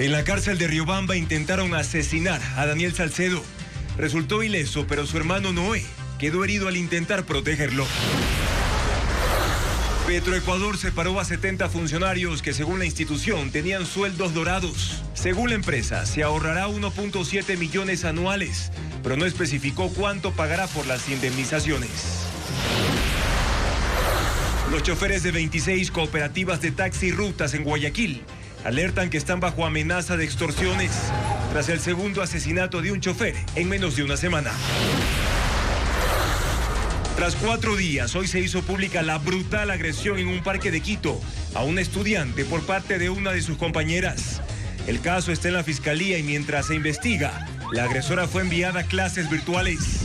En la cárcel de Riobamba intentaron asesinar a Daniel Salcedo. Resultó ileso, pero su hermano Noé quedó herido al intentar protegerlo. Petroecuador separó a 70 funcionarios que, según la institución, tenían sueldos dorados. Según la empresa, se ahorrará 1.7 millones anuales, pero no especificó cuánto pagará por las indemnizaciones. Los choferes de 26 cooperativas de taxi rutas en Guayaquil alertan que están bajo amenaza de extorsiones tras el segundo asesinato de un chofer en menos de una semana. Tras 4 días, hoy se hizo pública la brutal agresión en un parque de Quito a una estudiante por parte de una de sus compañeras. El caso está en la fiscalía y mientras se investiga, la agresora fue enviada a clases virtuales.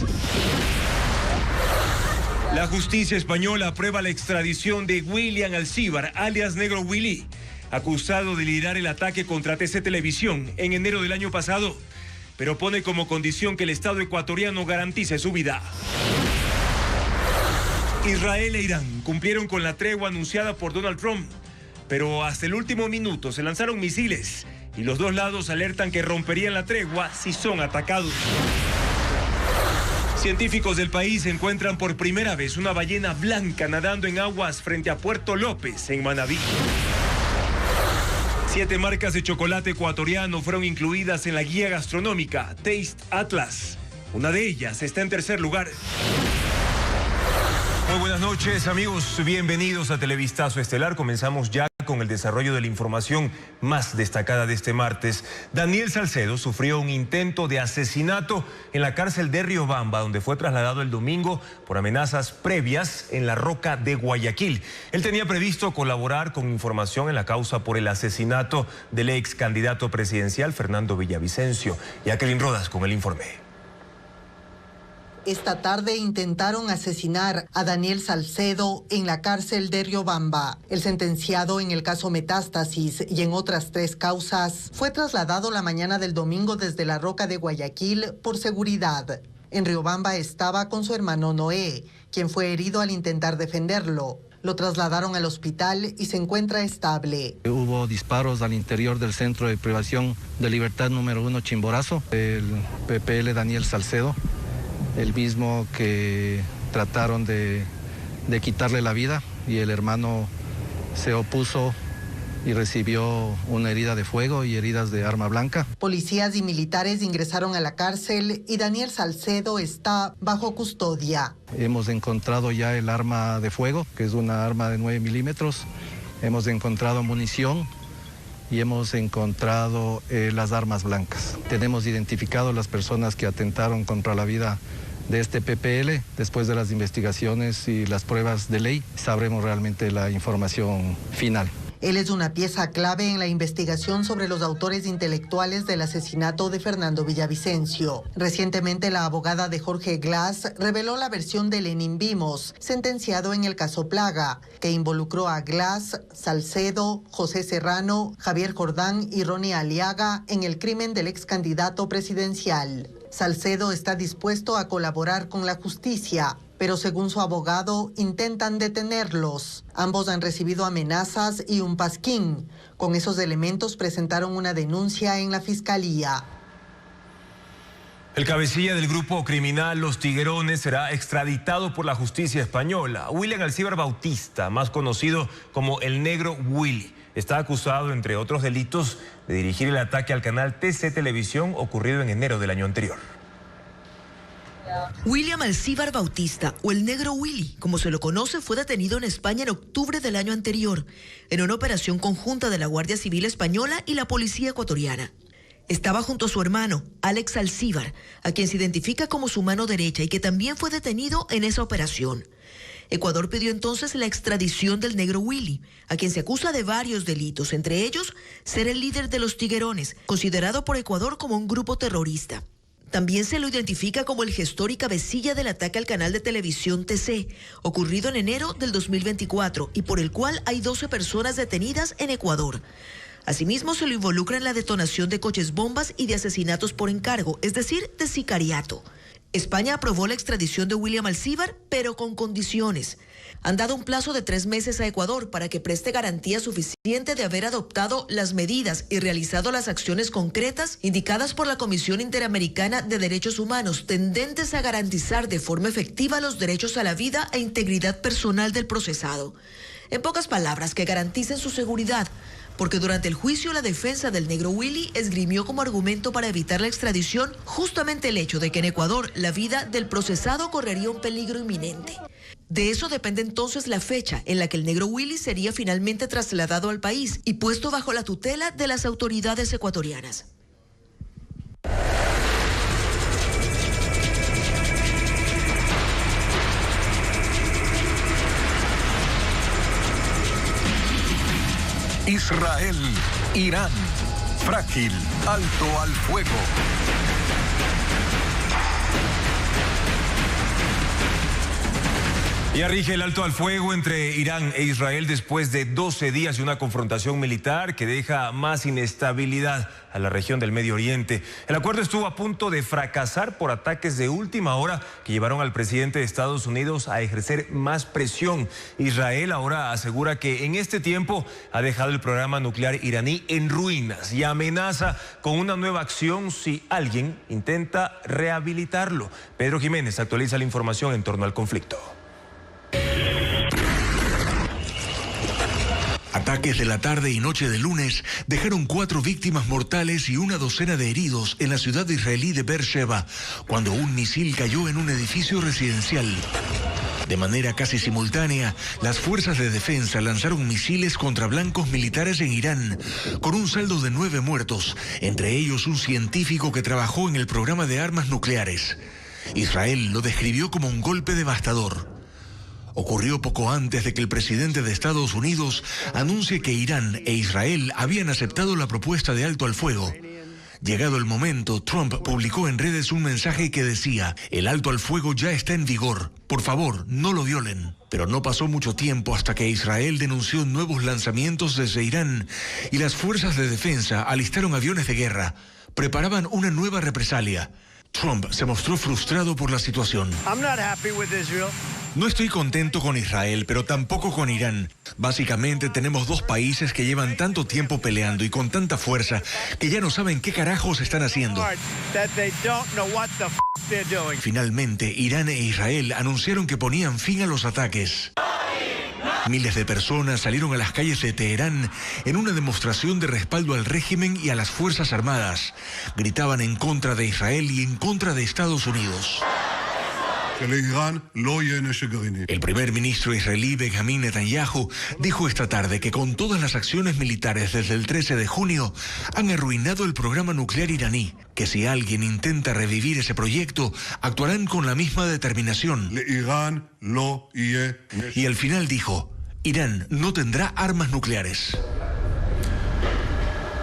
La justicia española aprueba la extradición de William Alcíbar, alias Negro Willy, acusado de liderar el ataque contra TC Televisión en enero del año pasado, pero pone como condición que el Estado ecuatoriano garantice su vida. Israel e Irán cumplieron con la tregua anunciada por Donald Trump, pero hasta el último minuto se lanzaron misiles y los dos lados alertan que romperían la tregua si son atacados. Científicos del país encuentran por primera vez una ballena blanca nadando en aguas frente a Puerto López, en Manabí. 7 marcas de chocolate ecuatoriano fueron incluidas en la guía gastronómica Taste Atlas. Una de ellas está en tercer lugar. Muy buenas noches, amigos. Bienvenidos a Televistazo Estelar. Comenzamos ya con el desarrollo de la información más destacada de este martes. Daniel Salcedo sufrió un intento de asesinato en la cárcel de Riobamba, donde fue trasladado el domingo por amenazas previas en La Roca de Guayaquil. Él tenía previsto colaborar con información en la causa por el asesinato del ex candidato presidencial Fernando Villavicencio. Jacqueline Rodas con el informe. Esta tarde intentaron asesinar a Daniel Salcedo en la cárcel de Riobamba. El sentenciado en el caso Metástasis y en otras 3 causas fue trasladado la mañana del domingo desde La Roca de Guayaquil por seguridad. En Riobamba estaba con su hermano Noé, quien fue herido al intentar defenderlo. Lo trasladaron al hospital y se encuentra estable. Hubo disparos al interior del centro de privación de libertad número 1 Chimborazo, el PPL Daniel Salcedo, el mismo que trataron de quitarle la vida, y el hermano se opuso y recibió una herida de fuego y heridas de arma blanca. Policías y militares ingresaron a la cárcel y Daniel Salcedo está bajo custodia. Hemos encontrado ya el arma de fuego, que es una arma de 9 milímetros. Hemos encontrado munición y hemos encontrado las armas blancas. Tenemos identificado las personas que atentaron contra la vida de este PPL. Después de las investigaciones y las pruebas de ley, sabremos realmente la información final. Él es una pieza clave en la investigación sobre los autores intelectuales del asesinato de Fernando Villavicencio. Recientemente, la abogada de Jorge Glass reveló la versión de Lenin Vimos, sentenciado en el caso Plaga, que involucró a Glass, Salcedo, José Serrano, Javier Jordán y Ronnie Aliaga en el crimen del ex candidato presidencial. Salcedo está dispuesto a colaborar con la justicia, pero según su abogado, intentan detenerlos. Ambos han recibido amenazas y un pasquín. Con esos elementos presentaron una denuncia en la fiscalía. El cabecilla del grupo criminal Los Tiguerones será extraditado por la justicia española. William Alcíbar Bautista, más conocido como el Negro Willy, está acusado, entre otros delitos, de dirigir el ataque al canal TC Televisión ocurrido en enero del año anterior. William Alcíbar Bautista, o el Negro Willy, como se lo conoce, fue detenido en España en octubre del año anterior, en una operación conjunta de la Guardia Civil Española y la Policía Ecuatoriana. Estaba junto a su hermano, Alex Alcíbar, a quien se identifica como su mano derecha y que también fue detenido en esa operación. Ecuador pidió entonces la extradición del Negro Willy, a quien se acusa de varios delitos, entre ellos ser el líder de los Tiguerones, considerado por Ecuador como un grupo terrorista. También se lo identifica como el gestor y cabecilla del ataque al canal de televisión TC, ocurrido en enero del 2024 y por el cual hay 12 personas detenidas en Ecuador. Asimismo, se lo involucra en la detonación de coches bombas y de asesinatos por encargo, es decir, de sicariato. España aprobó la extradición de William Alcíbar, pero con condiciones. Han dado un plazo de 3 meses a Ecuador para que preste garantía suficiente de haber adoptado las medidas y realizado las acciones concretas indicadas por la Comisión Interamericana de Derechos Humanos, tendentes a garantizar de forma efectiva los derechos a la vida e integridad personal del procesado. En pocas palabras, que garanticen su seguridad, porque durante el juicio la defensa del negro Willy esgrimió como argumento para evitar la extradición justamente el hecho de que en Ecuador la vida del procesado correría un peligro inminente. De eso depende entonces la fecha en la que el negro Willy sería finalmente trasladado al país y puesto bajo la tutela de las autoridades ecuatorianas. Israel, Irán, frágil, alto al fuego. Ya rige el alto al fuego entre Irán e Israel después de 12 días de una confrontación militar que deja más inestabilidad a la región del Medio Oriente. El acuerdo estuvo a punto de fracasar por ataques de última hora que llevaron al presidente de Estados Unidos a ejercer más presión. Israel ahora asegura que en este tiempo ha dejado el programa nuclear iraní en ruinas y amenaza con una nueva acción si alguien intenta rehabilitarlo. Pedro Jiménez actualiza la información en torno al conflicto. Ataques de la tarde y noche de lunes dejaron 4 víctimas mortales y una docena de heridos en la ciudad israelí de Beersheba, cuando un misil cayó en un edificio residencial. De manera casi simultánea, las fuerzas de defensa lanzaron misiles contra blancos militares en Irán, con un saldo de 9 muertos, entre ellos un científico que trabajó en el programa de armas nucleares. Israel lo describió como un golpe devastador. Ocurrió poco antes de que el presidente de Estados Unidos anuncie que Irán e Israel habían aceptado la propuesta de alto al fuego. Llegado el momento, Trump publicó en redes un mensaje que decía: el alto al fuego ya está en vigor, por favor, no lo violen. Pero no pasó mucho tiempo hasta que Israel denunció nuevos lanzamientos desde Irán y las fuerzas de defensa alistaron aviones de guerra. Preparaban una nueva represalia. Trump se mostró frustrado por la situación. No estoy contento con Israel, pero tampoco con Irán. Básicamente tenemos 2 países que llevan tanto tiempo peleando y con tanta fuerza que ya no saben qué carajos están haciendo. Finalmente, Irán e Israel anunciaron que ponían fin a los ataques. Miles de personas salieron a las calles de Teherán en una demostración de respaldo al régimen y a las Fuerzas Armadas. Gritaban en contra de Israel y en contra de Estados Unidos. El primer ministro israelí Benjamin Netanyahu dijo esta tarde que con todas las acciones militares desde el 13 de junio han arruinado el programa nuclear iraní, que si alguien intenta revivir ese proyecto, actuarán con la misma determinación. Y al final dijo: Irán no tendrá armas nucleares.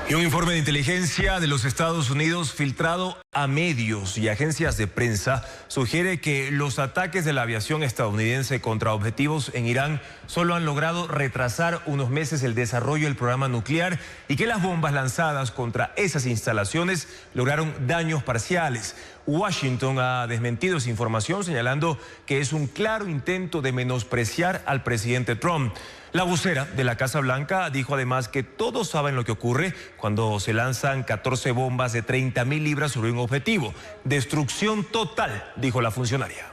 Y un informe de inteligencia de los Estados Unidos filtrado a medios y agencias de prensa sugiere que los ataques de la aviación estadounidense contra objetivos en Irán solo han logrado retrasar unos meses el desarrollo del programa nuclear y que las bombas lanzadas contra esas instalaciones lograron daños parciales. Washington ha desmentido esa información, señalando que es un claro intento de menospreciar al presidente Trump. La vocera de la Casa Blanca dijo además que todos saben lo que ocurre cuando se lanzan 14 bombas de 30.000 libras sobre un objetivo. Destrucción total, dijo la funcionaria.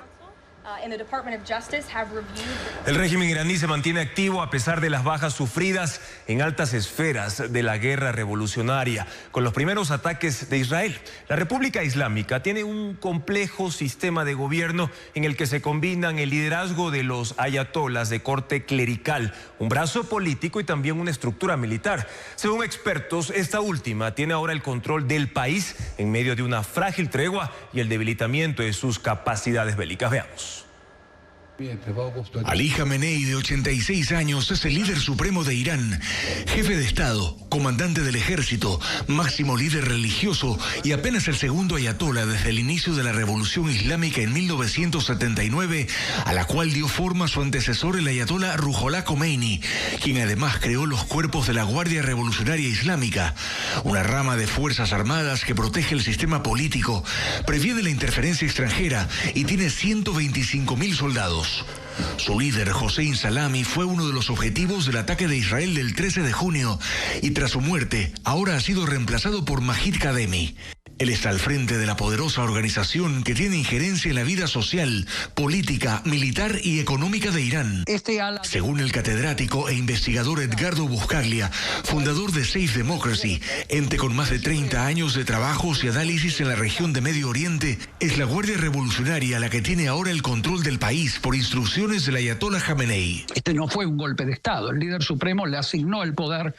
El régimen iraní se mantiene activo a pesar de las bajas sufridas en altas esferas de la guerra revolucionaria con los primeros ataques de Israel. La República Islámica tiene un complejo sistema de gobierno en el que se combinan el liderazgo de los ayatolas de corte clerical, un brazo político y también una estructura militar. Según expertos, esta última tiene ahora el control del país en medio de una frágil tregua y el debilitamiento de sus capacidades bélicas. Veamos. Ali Khamenei, de 86 años, es el líder supremo de Irán, jefe de Estado, comandante del ejército, máximo líder religioso y apenas el segundo ayatolá desde el inicio de la Revolución Islámica en 1979, a la cual dio forma su antecesor, el ayatolá Ruhollah Khomeini, quien además creó los cuerpos de la Guardia Revolucionaria Islámica, una rama de fuerzas armadas que protege el sistema político, previene la interferencia extranjera y tiene 125.000 soldados. humanos. Su líder, Hossein Salami, fue uno de los objetivos del ataque de Israel del 13 de junio y tras su muerte ahora ha sido reemplazado por Majid Kademi. Él está al frente de la poderosa organización que tiene injerencia en la vida social, política, militar y económica de Irán. Según el catedrático e investigador Edgardo Buscaglia, fundador de Safe Democracy, ente con más de 30 años de trabajos y análisis en la región de Medio Oriente, es la Guardia Revolucionaria la que tiene ahora el control del país por instrucciones del Ayatollah Khamenei. Este no fue un golpe de Estado. El líder supremo le asignó el poder.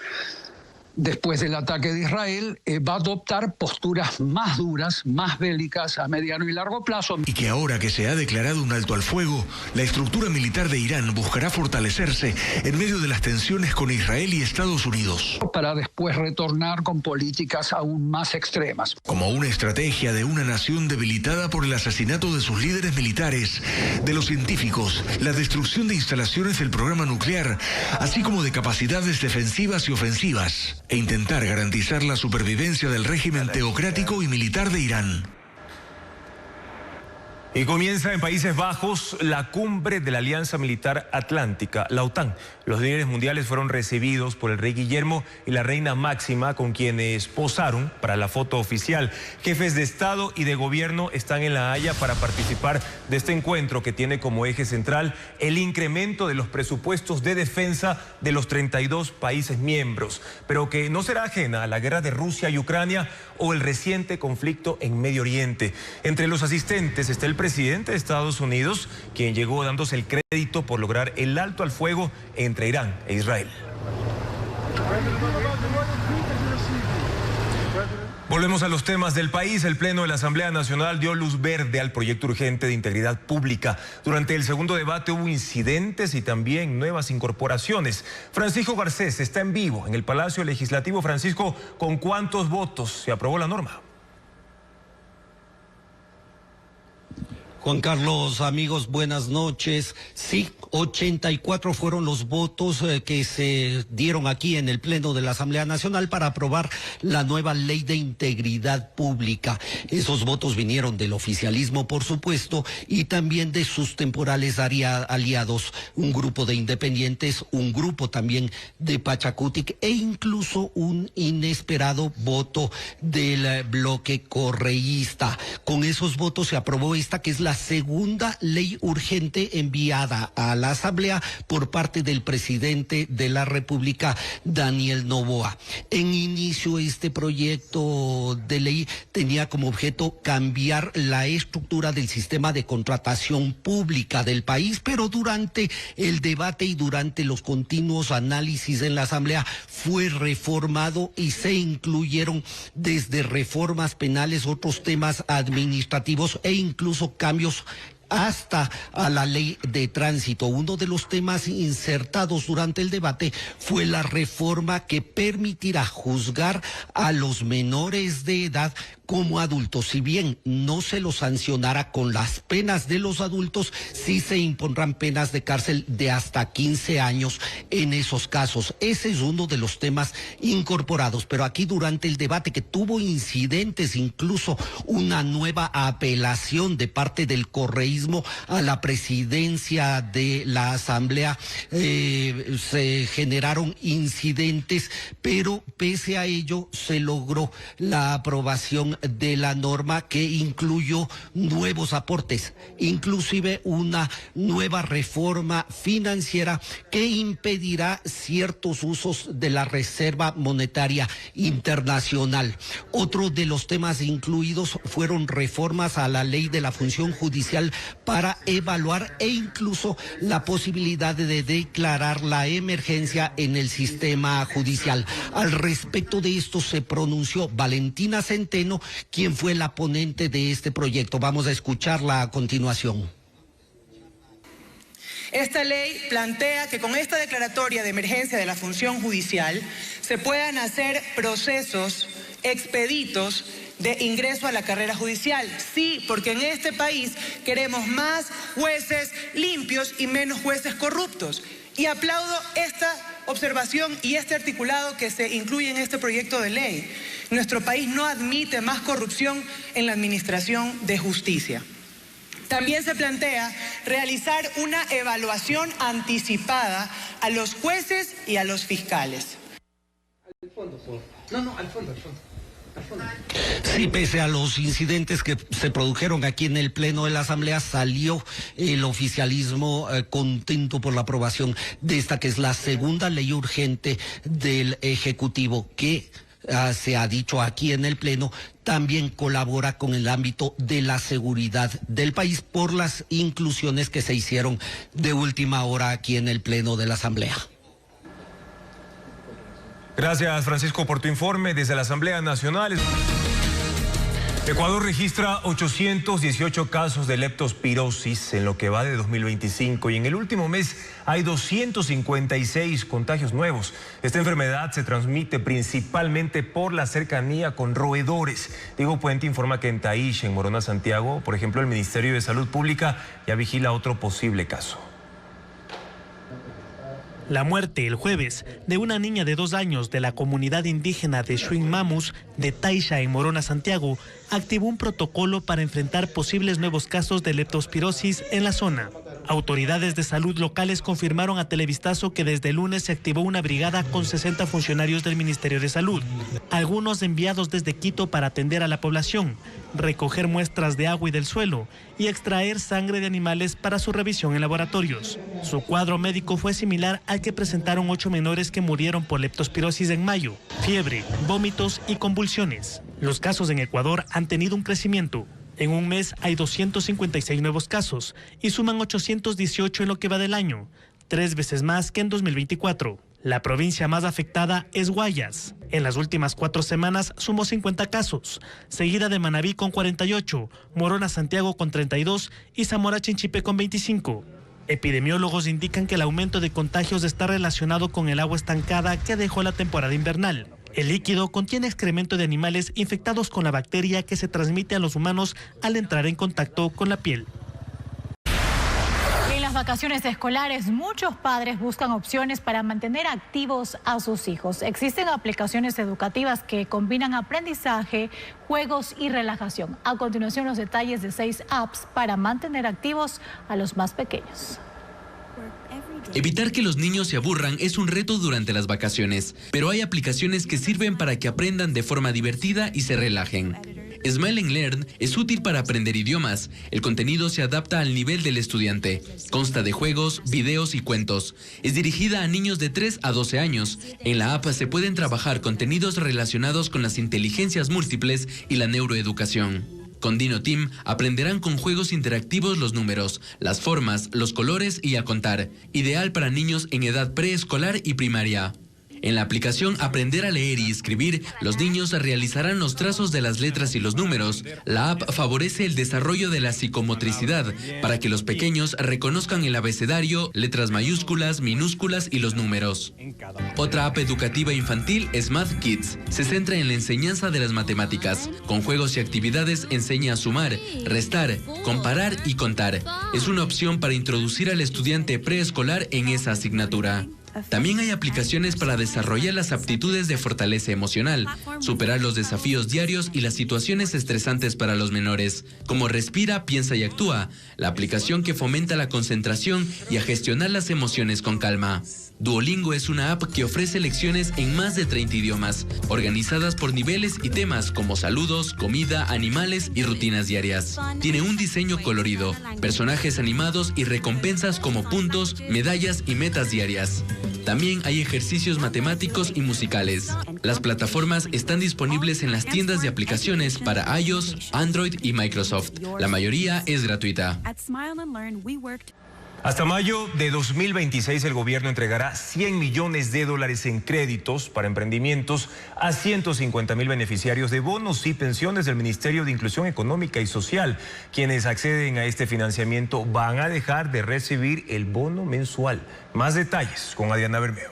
Después del ataque de Israel, va a adoptar posturas más duras, más bélicas a mediano y largo plazo. Y que ahora que se ha declarado un alto al fuego, la estructura militar de Irán buscará fortalecerse en medio de las tensiones con Israel y Estados Unidos. Para después retornar con políticas aún más extremas. Como una estrategia de una nación debilitada por el asesinato de sus líderes militares, de los científicos, la destrucción de instalaciones del programa nuclear, así como de capacidades defensivas y ofensivas, e intentar garantizar la supervivencia del régimen teocrático y militar de Irán. Y comienza en Países Bajos la cumbre de la Alianza Militar Atlántica, la OTAN. Los líderes mundiales fueron recibidos por el rey Guillermo y la reina Máxima, con quienes posaron para la foto oficial. Jefes de Estado y de Gobierno están en La Haya para participar de este encuentro que tiene como eje central el incremento de los presupuestos de defensa de los 32 países miembros, pero que no será ajena a la guerra de Rusia y Ucrania o el reciente conflicto en Medio Oriente. Entre los asistentes está el presidente de Estados Unidos, quien llegó dándose el crédito por lograr el alto al fuego entre Irán e Israel. Volvemos a los temas del país. El Pleno de la Asamblea Nacional dio luz verde al proyecto urgente de integridad pública. Durante el segundo debate hubo incidentes y también nuevas incorporaciones. Francisco Garcés está en vivo en el Palacio Legislativo. Francisco, ¿con cuántos votos se aprobó la norma? Juan Carlos, amigos, buenas noches. Sí, 84 fueron los votos que se dieron aquí en el Pleno de la Asamblea Nacional para aprobar la nueva Ley de Integridad Pública. Esos votos vinieron del oficialismo, por supuesto, y también de sus temporales aliados, un grupo de independientes, un grupo también de Pachacutic e incluso un inesperado voto del bloque correísta. Con esos votos se aprobó esta, que es la segunda ley urgente enviada a la Asamblea por parte del presidente de la República, Daniel Noboa. En inicio, este proyecto de ley tenía como objeto cambiar la estructura del sistema de contratación pública del país, pero durante el debate y durante los continuos análisis en la Asamblea fue reformado y se incluyeron desde reformas penales, otros temas administrativos e incluso cambios hasta a la ley de tránsito. Uno de los temas insertados durante el debate fue la reforma que permitirá juzgar a los menores de edad como adultos. Si bien no se los sancionará con las penas de los adultos, sí se impondrán penas de cárcel de hasta 15 años en esos casos. Ese es uno de los temas incorporados, pero aquí durante el debate, que tuvo incidentes, incluso una nueva apelación de parte del correísmo a la presidencia de la Asamblea, se generaron incidentes, pero pese a ello se logró la aprobación de la norma, que incluyó nuevos aportes, inclusive una nueva reforma financiera que impedirá ciertos usos de la Reserva Monetaria Internacional. Otro de los temas incluidos fueron reformas a la ley de la función judicial para evaluar e incluso la posibilidad de declarar la emergencia en el sistema judicial. Al respecto de esto se pronunció Valentina Centeno, quien fue la ponente de este proyecto. Vamos a escucharla a continuación. Esta ley plantea que con esta declaratoria de emergencia de la función judicial se puedan hacer procesos expeditos de ingreso a la carrera judicial. Sí, porque en este país queremos más jueces limpios y menos jueces corruptos. Y aplaudo esta observación y este articulado que se incluye en este proyecto de ley. Nuestro país no admite más corrupción en la administración de justicia. También se plantea realizar una evaluación anticipada a los jueces y a los fiscales. Sí, pese a los incidentes que se produjeron aquí en el Pleno de la Asamblea, salió el oficialismo contento por la aprobación de esta, que es la segunda ley urgente del Ejecutivo, que se ha dicho aquí en el Pleno, también colabora con el ámbito de la seguridad del país por las inclusiones que se hicieron de última hora aquí en el Pleno de la Asamblea. Gracias, Francisco, por tu informe desde la Asamblea Nacional. Ecuador registra 818 casos de leptospirosis en lo que va de 2025 y en el último mes hay 256 contagios nuevos. Esta enfermedad se transmite principalmente por la cercanía con roedores. Diego Puente informa que en Taísh, en Morona, Santiago, por ejemplo, el Ministerio de Salud Pública ya vigila otro posible caso. La muerte el jueves de una niña de 2 años de la comunidad indígena de Xuinmamus de Taisha en Morona, Santiago, activó un protocolo para enfrentar posibles nuevos casos de leptospirosis en la zona. Autoridades de salud locales confirmaron a Televistazo que desde el lunes se activó una brigada con 60 funcionarios del Ministerio de Salud, algunos enviados desde Quito para atender a la población, recoger muestras de agua y del suelo y extraer sangre de animales para su revisión en laboratorios. Su cuadro médico fue similar al que presentaron 8 menores que murieron por leptospirosis en mayo: fiebre, vómitos y convulsiones. Los casos en Ecuador han tenido un crecimiento. En un mes hay 256 nuevos casos y suman 818 en lo que va del año, 3 veces más que en 2024. La provincia más afectada es Guayas. En las últimas 4 semanas sumó 50 casos, seguida de Manabí con 48, Morona Santiago con 32 y Zamora Chinchipe con 25. Epidemiólogos indican que el aumento de contagios está relacionado con el agua estancada que dejó la temporada invernal. El líquido contiene excremento de animales infectados con la bacteria que se transmite a los humanos al entrar en contacto con la piel. En las vacaciones escolares, muchos padres buscan opciones para mantener activos a sus hijos. Existen aplicaciones educativas que combinan aprendizaje, juegos y relajación. A continuación, los detalles de 6 apps para mantener activos a los más pequeños. Evitar que los niños se aburran es un reto durante las vacaciones, pero hay aplicaciones que sirven para que aprendan de forma divertida y se relajen. Smile and Learn es útil para aprender idiomas. El contenido se adapta al nivel del estudiante. Consta de juegos, videos y cuentos. Es dirigida a niños de 3 a 12 años. En la app se pueden trabajar contenidos relacionados con las inteligencias múltiples y la neuroeducación. Con Dino Team aprenderán con juegos interactivos los números, las formas, los colores y a contar. Ideal para niños en edad preescolar y primaria. En la aplicación Aprender a leer y escribir, los niños realizarán los trazos de las letras y los números. La app favorece el desarrollo de la psicomotricidad para que los pequeños reconozcan el abecedario, letras mayúsculas, minúsculas y los números. Otra app educativa infantil es Math Kids. Se centra en la enseñanza de las matemáticas. Con juegos y actividades enseña a sumar, restar, comparar y contar. Es una opción para introducir al estudiante preescolar en esa asignatura. También hay aplicaciones para desarrollar las aptitudes de fortaleza emocional, superar los desafíos diarios y las situaciones estresantes para los menores, como Respira, Piensa y Actúa, la aplicación que fomenta la concentración y a gestionar las emociones con calma. Duolingo es una app que ofrece lecciones en más de 30 idiomas, organizadas por niveles y temas como saludos, comida, animales y rutinas diarias. Tiene un diseño colorido, personajes animados y recompensas como puntos, medallas y metas diarias. También hay ejercicios matemáticos y musicales. Las plataformas están disponibles en las tiendas de aplicaciones para iOS, Android y Microsoft. La mayoría es gratuita. Hasta mayo de 2026 el gobierno entregará $100 millones en créditos para emprendimientos a 150.000 beneficiarios de bonos y pensiones del Ministerio de Inclusión Económica y Social. Quienes acceden a este financiamiento van a dejar de recibir el bono mensual. Más detalles con Adriana Bermeo.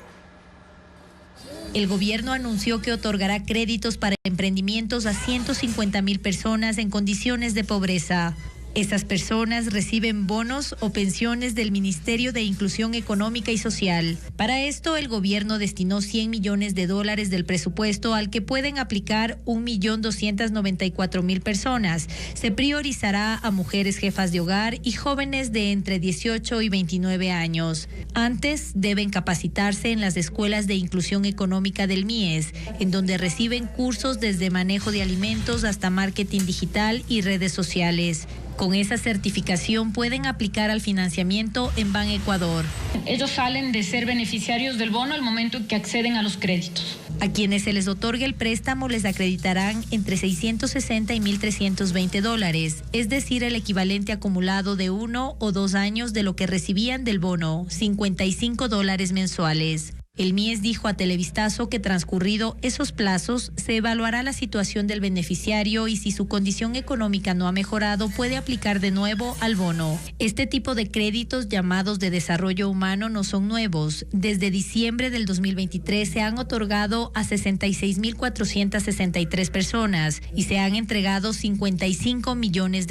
El gobierno anunció que otorgará créditos para emprendimientos a 150.000 personas en condiciones de pobreza. Estas personas reciben bonos o pensiones del Ministerio de Inclusión Económica y Social. Para esto, el gobierno destinó $100 millones del presupuesto al que pueden aplicar 1.294.000 personas. Se priorizará a mujeres jefas de hogar y jóvenes de entre 18 y 29 años. Antes, deben capacitarse en las escuelas de inclusión económica del MIES, en donde reciben cursos desde manejo de alimentos hasta marketing digital y redes sociales. Con esa certificación pueden aplicar al financiamiento en Ban Ecuador. Ellos salen de ser beneficiarios del bono al momento que acceden a los créditos. A quienes se les otorgue el préstamo les acreditarán entre $660 y $1.320, es decir, el equivalente acumulado de 1 o 2 años de lo que recibían del bono, $55 mensuales. El MIES dijo a Televistazo que transcurrido esos plazos se evaluará la situación del beneficiario y si su condición económica no ha mejorado puede aplicar de nuevo al bono. Este tipo de créditos llamados de desarrollo humano no son nuevos. Desde diciembre del 2023 se han otorgado a 66.463 personas y se han entregado $55 millones.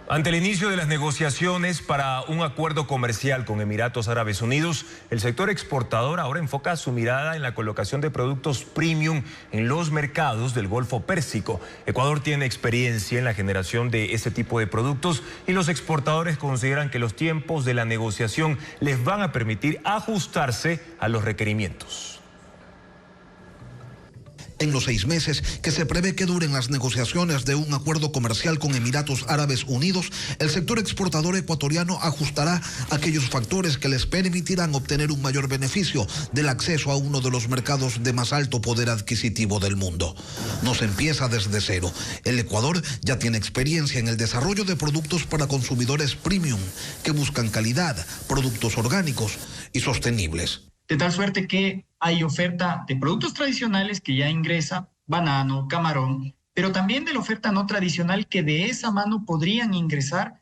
Ante el inicio de las negociaciones para un acuerdo comercial con Emiratos Árabes Unidos, el sector exportador ahora enfoca su mirada en la colocación de productos premium en los mercados del Golfo Pérsico. Ecuador tiene experiencia en la generación de ese tipo de productos y los exportadores consideran que los tiempos de la negociación les van a permitir ajustarse a los requerimientos. En los 6 meses que se prevé que duren las negociaciones de un acuerdo comercial con Emiratos Árabes Unidos, el sector exportador ecuatoriano ajustará aquellos factores que les permitirán obtener un mayor beneficio del acceso a uno de los mercados de más alto poder adquisitivo del mundo. No se empieza desde cero. El Ecuador ya tiene experiencia en el desarrollo de productos para consumidores premium que buscan calidad, productos orgánicos y sostenibles. De tal suerte que hay oferta de productos tradicionales que ya ingresa, banano, camarón, pero también de la oferta no tradicional que de esa mano podrían ingresar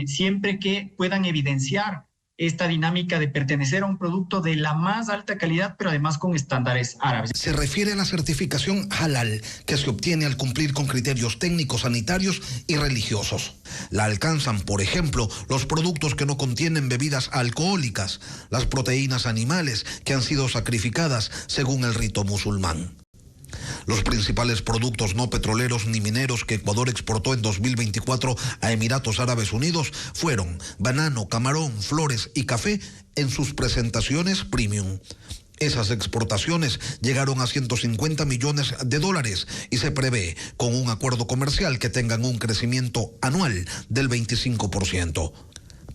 siempre que puedan evidenciar esta dinámica de pertenecer a un producto de la más alta calidad, pero además con estándares árabes. Se refiere a la certificación halal, que se obtiene al cumplir con criterios técnicos, sanitarios y religiosos. La alcanzan, por ejemplo, los productos que no contienen bebidas alcohólicas, las proteínas animales que han sido sacrificadas según el rito musulmán. Los principales productos no petroleros ni mineros que Ecuador exportó en 2024 a Emiratos Árabes Unidos fueron banano, camarón, flores y café en sus presentaciones premium. Esas exportaciones llegaron a $150 millones y se prevé con un acuerdo comercial que tengan un crecimiento anual del 25%.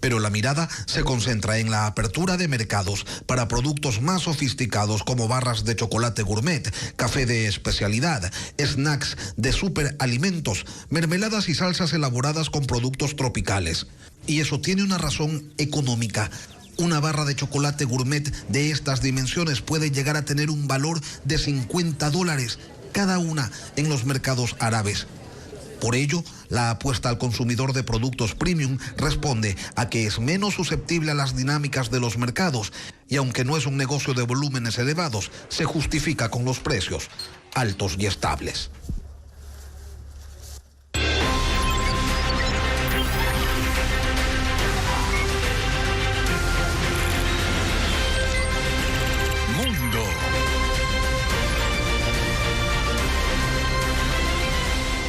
Pero la mirada se concentra en la apertura de mercados para productos más sofisticados como barras de chocolate gourmet, café de especialidad, snacks de superalimentos, mermeladas y salsas elaboradas con productos tropicales. Y eso tiene una razón económica. Una barra de chocolate gourmet de estas dimensiones puede llegar a tener un valor de $50 cada una en los mercados árabes. Por ello, la apuesta al consumidor de productos premium responde a que es menos susceptible a las dinámicas de los mercados y aunque no es un negocio de volúmenes elevados, se justifica con los precios altos y estables.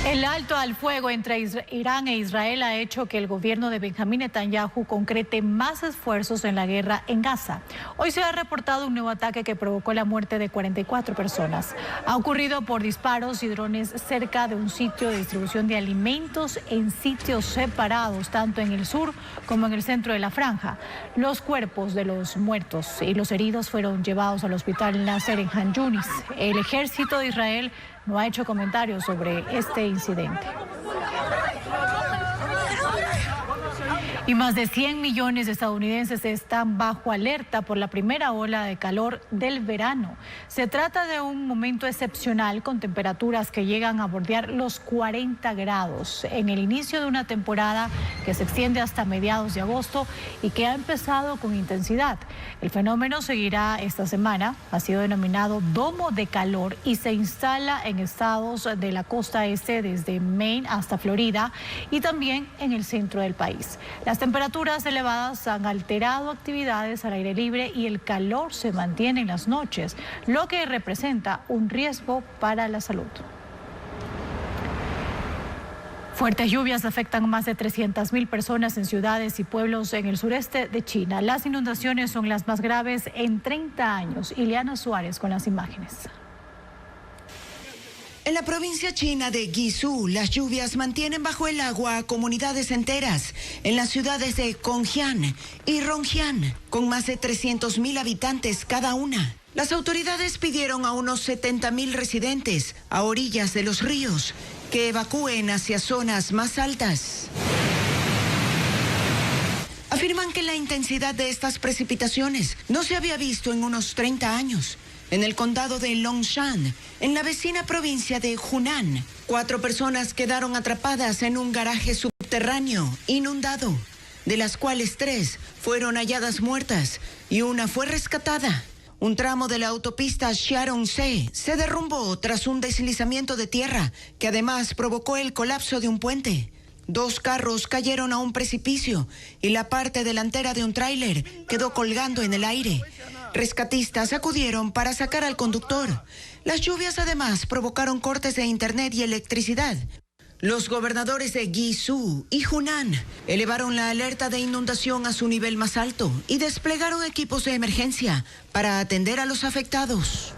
El alto al fuego entre Irán e Israel ha hecho que el gobierno de Benjamín Netanyahu concrete más esfuerzos en la guerra en Gaza. Hoy se ha reportado un nuevo ataque que provocó la muerte de 44 personas. Ha ocurrido por disparos y drones cerca de un sitio de distribución de alimentos en sitios separados, tanto en el sur como en el centro de la franja. Los cuerpos de los muertos y los heridos fueron llevados al hospital Nasser en Han Yunis. El ejército de Israel no ha hecho comentarios sobre este incidente. Y más de 100 millones de estadounidenses están bajo alerta por la primera ola de calor del verano. Se trata de un momento excepcional con temperaturas que llegan a bordear los 40 grados en el inicio de una temporada que se extiende hasta mediados de agosto y que ha empezado con intensidad. El fenómeno seguirá esta semana. Ha sido denominado domo de calor y se instala en estados de la costa este desde Maine hasta Florida y también en el centro del país. Las temperaturas elevadas han alterado actividades al aire libre y el calor se mantiene en las noches, lo que representa un riesgo para la salud. Fuertes lluvias afectan a más de 300.000 personas en ciudades y pueblos en el sureste de China. Las inundaciones son las más graves en 30 años. Ileana Suárez con las imágenes. En la provincia china de Guizhou, las lluvias mantienen bajo el agua a comunidades enteras en las ciudades de Gongjiang y Rongjiang, con más de 300.000 habitantes cada una. Las autoridades pidieron a unos 70.000 residentes a orillas de los ríos que evacúen hacia zonas más altas. Afirman que la intensidad de estas precipitaciones no se había visto en unos 30 años. En el condado de Longshan, en la vecina provincia de Hunan, 4 personas quedaron atrapadas en un garaje subterráneo inundado, de las cuales 3 fueron halladas muertas y una fue rescatada. Un tramo de la autopista Xiaorong-Se se derrumbó tras un deslizamiento de tierra que además provocó el colapso de un puente. 2 carros cayeron a un precipicio y la parte delantera de un tráiler quedó colgando en el aire. Rescatistas acudieron para sacar al conductor. Las lluvias además provocaron cortes de internet y electricidad. Los gobernadores de Guizhou y Hunan elevaron la alerta de inundación a su nivel más alto y desplegaron equipos de emergencia para atender a los afectados.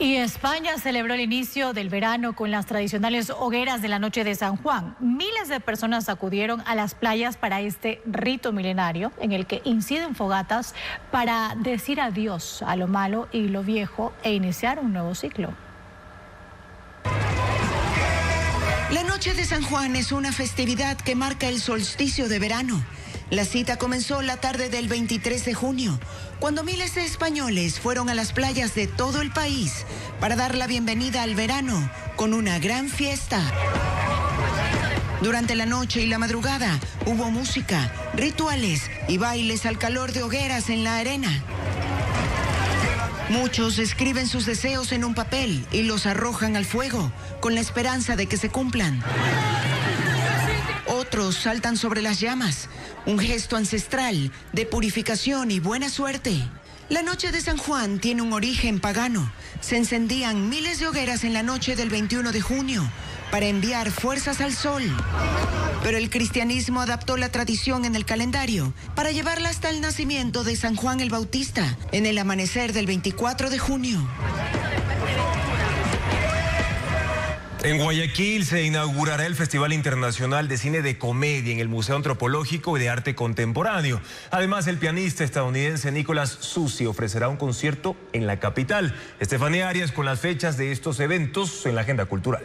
Y España celebró el inicio del verano con las tradicionales hogueras de la noche de San Juan. Miles de personas acudieron a las playas para este rito milenario en el que inciden fogatas para decir adiós a lo malo y lo viejo e iniciar un nuevo ciclo. La noche de San Juan es una festividad que marca el solsticio de verano. La cita comenzó la tarde del 23 de junio, cuando miles de españoles fueron a las playas de todo el país para dar la bienvenida al verano con una gran fiesta. Durante la noche y la madrugada hubo música, rituales y bailes al calor de hogueras en la arena. Muchos escriben sus deseos en un papel y los arrojan al fuego con la esperanza de que se cumplan. Otros saltan sobre las llamas, un gesto ancestral de purificación y buena suerte. La noche de San Juan tiene un origen pagano. Se encendían miles de hogueras en la noche del 21 de junio para enviar fuerzas al sol. Pero el cristianismo adaptó la tradición en el calendario para llevarla hasta el nacimiento de San Juan el Bautista en el amanecer del 24 de junio. En Guayaquil se inaugurará el Festival Internacional de Cine de Comedia en el Museo Antropológico y de Arte Contemporáneo. Además, el pianista estadounidense Nicholas Susi ofrecerá un concierto en la capital. Estefanía Arias con las fechas de estos eventos en la agenda cultural.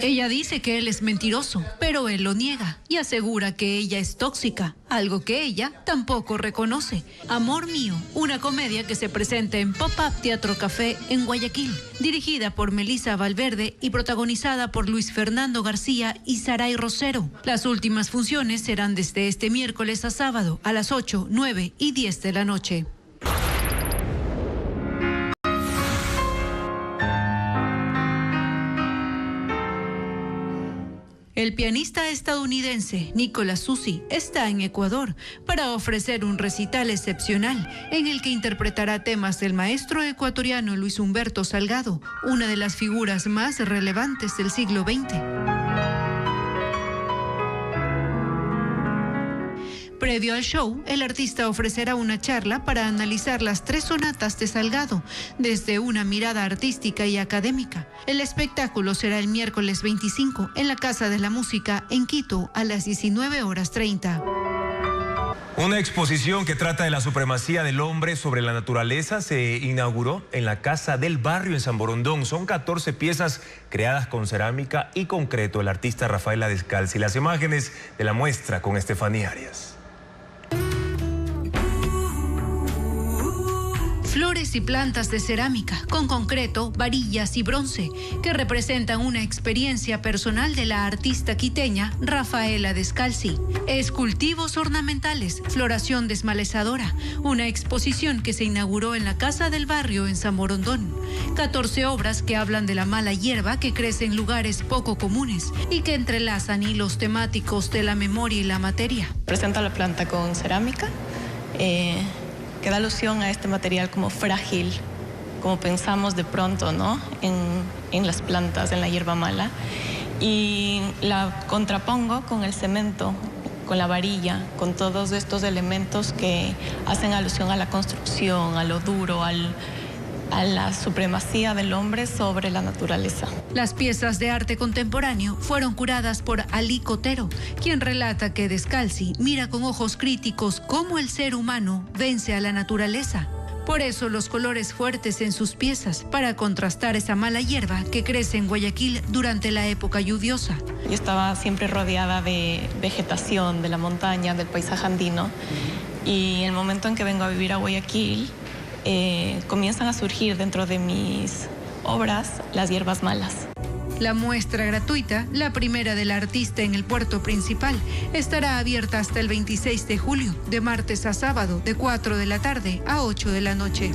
Ella dice que él es mentiroso, pero él lo niega y asegura que ella es tóxica, algo que ella tampoco reconoce. Amor Mío, una comedia que se presenta en Pop-Up Teatro Café en Guayaquil, dirigida por Melissa Valverde y protagonizada por Luis Fernando García y Saray Rosero. Las últimas funciones serán desde este miércoles a sábado a las 8, 9 y 10 de la noche. El pianista estadounidense Nicholas Susi está en Ecuador para ofrecer un recital excepcional en el que interpretará temas del maestro ecuatoriano Luis Humberto Salgado, una de las figuras más relevantes del siglo XX. Previo al show, el artista ofrecerá una charla para analizar las 3 sonatas de Salgado desde una mirada artística y académica. El espectáculo será el miércoles 25 en la Casa de la Música en Quito a las 19:30. Una exposición que trata de la supremacía del hombre sobre la naturaleza se inauguró en la Casa del Barrio en San Borondón. Son 14 piezas creadas con cerámica y concreto el artista Rafaela Descalzi. Las imágenes de la muestra con Estefanía Arias. Flores y plantas de cerámica, con concreto, varillas y bronce, que representan una experiencia personal de la artista quiteña Rafaela Descalzi. Cultivos ornamentales, floración desmalezadora, una exposición que se inauguró en la Casa del Barrio en San Borondón. 14 obras que hablan de la mala hierba que crece en lugares poco comunes y que entrelazan hilos temáticos de la memoria y la materia. Presenta la planta con cerámica, que da alusión a este material como frágil, como pensamos de pronto, ¿no? En las plantas, en la hierba mala. Y la contrapongo con el cemento, con la varilla, con todos estos elementos que hacen alusión a la construcción, a lo duro, a la supremacía del hombre sobre la naturaleza. Las piezas de arte contemporáneo fueron curadas por Ali Cotero, quien relata que Descalzi mira con ojos críticos cómo el ser humano vence a la naturaleza. Por eso los colores fuertes en sus piezas, para contrastar esa mala hierba que crece en Guayaquil durante la época lluviosa. Yo estaba siempre rodeada de vegetación, de la montaña, del paisaje andino, y el momento en que vengo a vivir a Guayaquil, comienzan a surgir dentro de mis obras las hierbas malas. La muestra gratuita, la primera del artista en el puerto principal, estará abierta hasta el 26 de julio, de martes a sábado, de 4 de la tarde a 8 de la noche.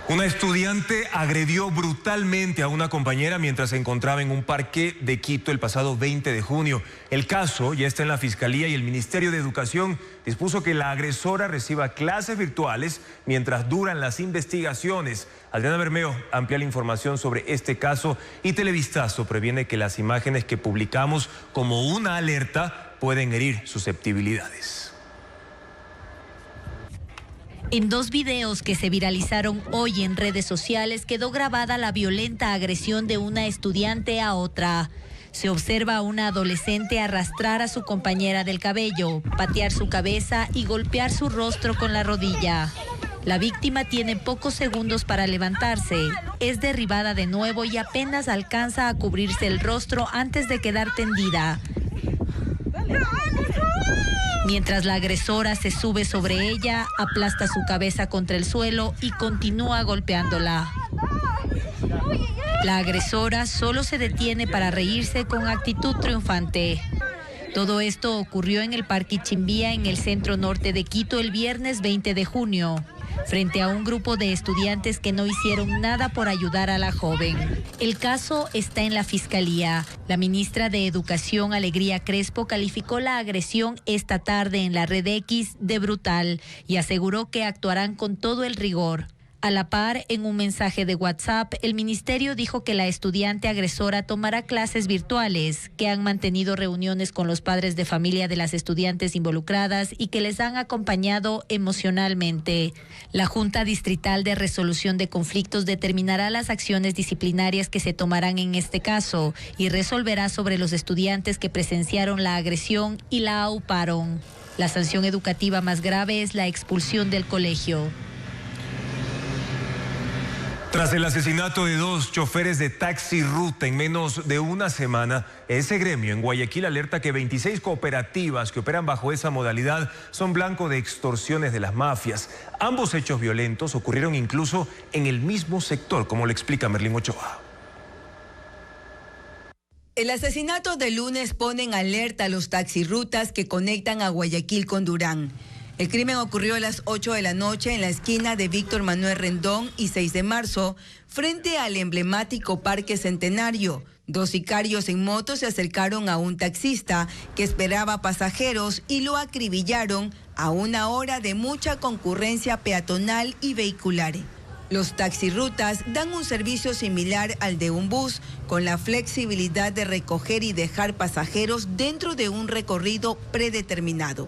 Una estudiante agredió brutalmente a una compañera mientras se encontraba en un parque de Quito el pasado 20 de junio. El caso ya está en la Fiscalía y el Ministerio de Educación dispuso que la agresora reciba clases virtuales mientras duran las investigaciones. Adriana Bermeo amplía la información sobre este caso y Televistazo previene que las imágenes que publicamos como una alerta pueden herir susceptibilidades. En 2 videos que se viralizaron hoy en redes sociales quedó grabada la violenta agresión de una estudiante a otra. Se observa a una adolescente arrastrar a su compañera del cabello, patear su cabeza y golpear su rostro con la rodilla. La víctima tiene pocos segundos para levantarse. Es derribada de nuevo y apenas alcanza a cubrirse el rostro antes de quedar tendida. Mientras la agresora se sube sobre ella, aplasta su cabeza contra el suelo y continúa golpeándola. La agresora solo se detiene para reírse con actitud triunfante. Todo esto ocurrió en el Parque Chimbía, en el centro norte de Quito, el viernes 20 de junio. Frente a un grupo de estudiantes que no hicieron nada por ayudar a la joven. El caso está en la Fiscalía. La ministra de Educación, Alegría Crespo, calificó la agresión esta tarde en la red X de brutal y aseguró que actuarán con todo el rigor. A la par, en un mensaje de WhatsApp, el ministerio dijo que la estudiante agresora tomará clases virtuales, que han mantenido reuniones con los padres de familia de las estudiantes involucradas y que les han acompañado emocionalmente. La Junta Distrital de Resolución de Conflictos determinará las acciones disciplinarias que se tomarán en este caso y resolverá sobre los estudiantes que presenciaron la agresión y la auparon. La sanción educativa más grave es la expulsión del colegio. Tras el asesinato de 2 choferes de taxi ruta en menos de una semana, ese gremio en Guayaquil alerta que 26 cooperativas que operan bajo esa modalidad son blanco de extorsiones de las mafias. Ambos hechos violentos ocurrieron incluso en el mismo sector, como lo explica Merlín Ochoa. El asesinato del lunes pone en alerta a los taxirrutas que conectan a Guayaquil con Durán. El crimen ocurrió a las 8 de la noche en la esquina de Víctor Manuel Rendón y 6 de marzo, frente al emblemático Parque Centenario. 2 sicarios en moto se acercaron a un taxista que esperaba pasajeros y lo acribillaron a una hora de mucha concurrencia peatonal y vehicular. Los taxirrutas dan un servicio similar al de un bus, con la flexibilidad de recoger y dejar pasajeros dentro de un recorrido predeterminado.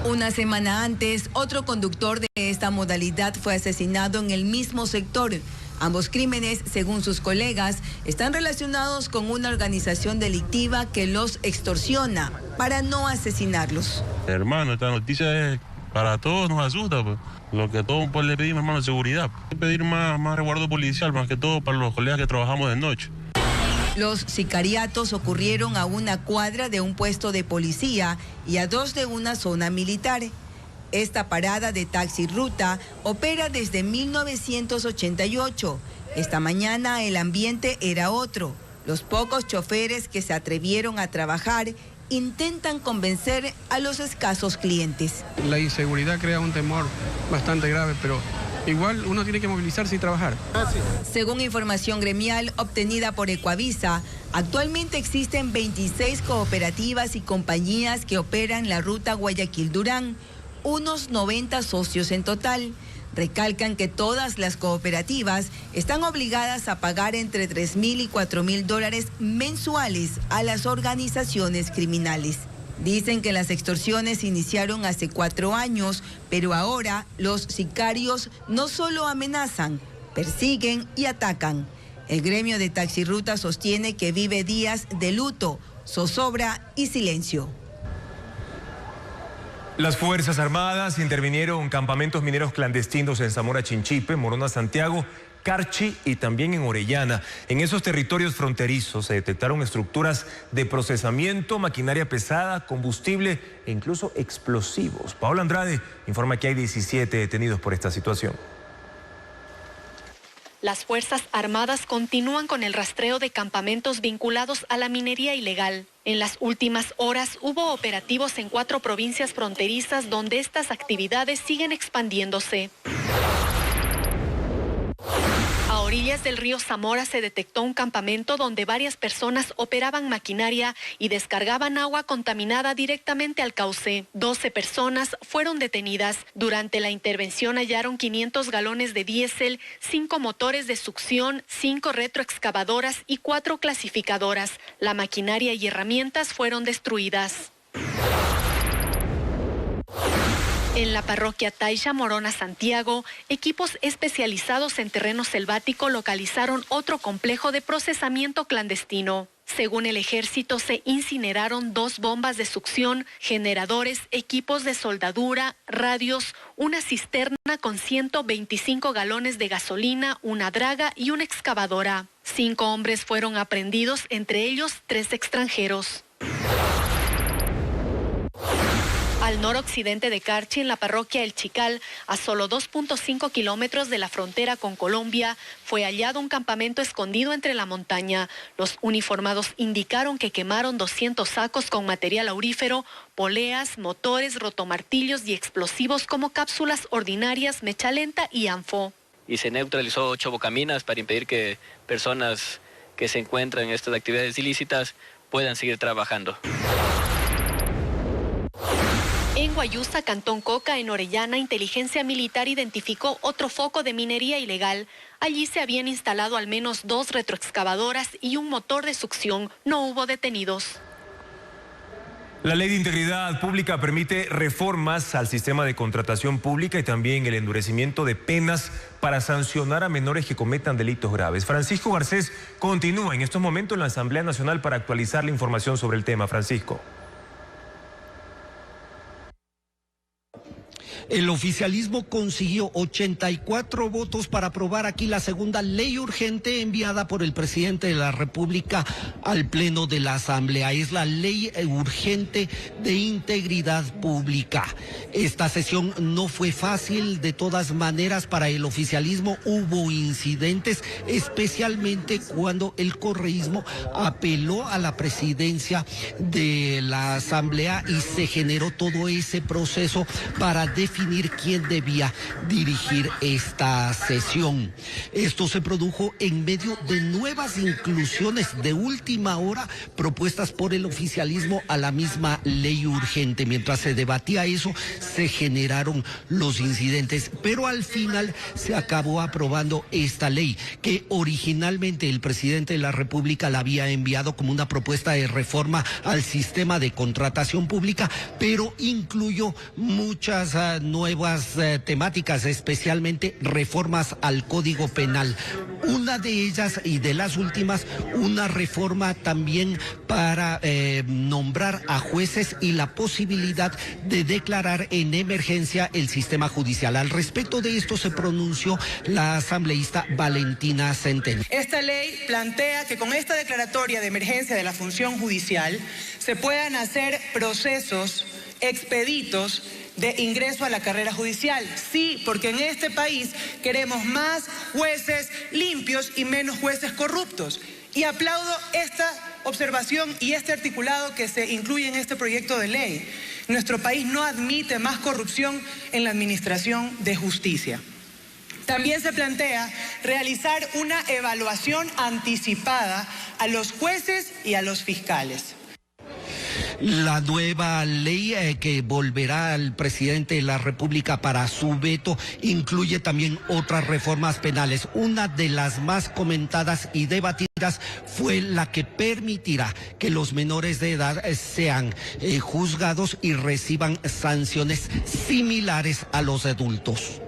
Una semana antes, otro conductor de esta modalidad fue asesinado en el mismo sector. Ambos crímenes, según sus colegas, están relacionados con una organización delictiva que los extorsiona para no asesinarlos. Hermano, esta noticia es para todos, nos asusta, pues. Lo que todos pues, le pedimos, hermano, es seguridad. Pedir más resguardo policial, más que todo para los colegas que trabajamos de noche. Los sicariatos ocurrieron a una cuadra de un puesto de policía y a 2 de una zona militar. Esta parada de taxi ruta opera desde 1988. Esta mañana el ambiente era otro. Los pocos choferes que se atrevieron a trabajar intentan convencer a los escasos clientes. La inseguridad crea un temor bastante grave, pero igual uno tiene que movilizarse y trabajar. Según información gremial obtenida por Ecuavisa, actualmente existen 26 cooperativas y compañías que operan la ruta Guayaquil-Durán, unos 90 socios en total. Recalcan que todas las cooperativas están obligadas a pagar entre $3,000 y $4,000 mensuales a las organizaciones criminales. Dicen que las extorsiones iniciaron hace 4 años, pero ahora los sicarios no solo amenazan, persiguen y atacan. El gremio de taxirruta sostiene que vive días de luto, zozobra y silencio. Las Fuerzas Armadas intervinieron campamentos mineros clandestinos en Zamora Chinchipe, Morona Santiago, Carchi y también en Orellana. En esos territorios fronterizos se detectaron estructuras de procesamiento, maquinaria pesada, combustible e incluso explosivos. Paola Andrade informa que hay 17 detenidos por esta situación. Las Fuerzas Armadas continúan con el rastreo de campamentos vinculados a la minería ilegal. En las últimas horas hubo operativos en 4 provincias fronterizas donde estas actividades siguen expandiéndose. A orillas del río Zamora se detectó un campamento donde varias personas operaban maquinaria y descargaban agua contaminada directamente al cauce. 12 personas fueron detenidas. Durante la intervención hallaron 500 galones de diésel, 5 motores de succión, 5 retroexcavadoras y 4 clasificadoras. La maquinaria y herramientas fueron destruidas. En la parroquia Taisha, Morona, Santiago, equipos especializados en terreno selvático localizaron otro complejo de procesamiento clandestino. Según el ejército, se incineraron 2 bombas de succión, generadores, equipos de soldadura, radios, una cisterna con 125 galones de gasolina, una draga y una excavadora. 5 hombres fueron aprehendidos, entre ellos 3 extranjeros. Al noroccidente de Carchi, en la parroquia El Chical, a solo 2.5 kilómetros de la frontera con Colombia, fue hallado un campamento escondido entre la montaña. Los uniformados indicaron que quemaron 200 sacos con material aurífero, poleas, motores, rotomartillos y explosivos como cápsulas ordinarias, mecha lenta y anfo. Y se neutralizó 8 bocaminas para impedir que personas que se encuentran en estas actividades ilícitas puedan seguir trabajando. En Guayusa, Cantón Coca, en Orellana, Inteligencia Militar identificó otro foco de minería ilegal. Allí se habían instalado al menos 2 retroexcavadoras y un motor de succión. No hubo detenidos. La Ley de Integridad Pública permite reformas al sistema de contratación pública y también el endurecimiento de penas para sancionar a menores que cometan delitos graves. Francisco Garcés continúa en estos momentos en la Asamblea Nacional para actualizar la información sobre el tema. Francisco. El oficialismo consiguió 84 votos para aprobar aquí la segunda ley urgente enviada por el presidente de la República al Pleno de la Asamblea. Es la ley urgente de integridad pública. Esta sesión no fue fácil, de todas maneras para el oficialismo hubo incidentes, especialmente cuando el correísmo apeló a la presidencia de la Asamblea y se generó todo ese proceso para definir quién debía dirigir esta sesión. Esto se produjo en medio de nuevas inclusiones de última hora propuestas por el oficialismo a la misma ley urgente. Mientras se debatía eso, se generaron los incidentes, pero al final se acabó aprobando esta ley que originalmente el presidente de la República la había enviado como una propuesta de reforma al sistema de contratación pública, pero incluyó muchas nuevas temáticas, especialmente reformas al Código Penal. Una de ellas y de las últimas, una reforma también para nombrar a jueces y la posibilidad de declarar en emergencia el sistema judicial. Al respecto de esto se pronunció la asambleísta Valentina Centeno. Esta ley plantea que con esta declaratoria de emergencia de la función judicial se puedan hacer procesos expeditos de ingreso a la carrera judicial. Sí, porque en este país queremos más jueces limpios y menos jueces corruptos. Y aplaudo esta observación y este articulado que se incluye en este proyecto de ley. Nuestro país no admite más corrupción en la administración de justicia. También se plantea realizar una evaluación anticipada a los jueces y a los fiscales. La nueva ley que volverá al presidente de la República para su veto incluye también otras reformas penales. Una de las más comentadas y debatidas fue la que permitirá que los menores de edad sean juzgados y reciban sanciones similares a los adultos.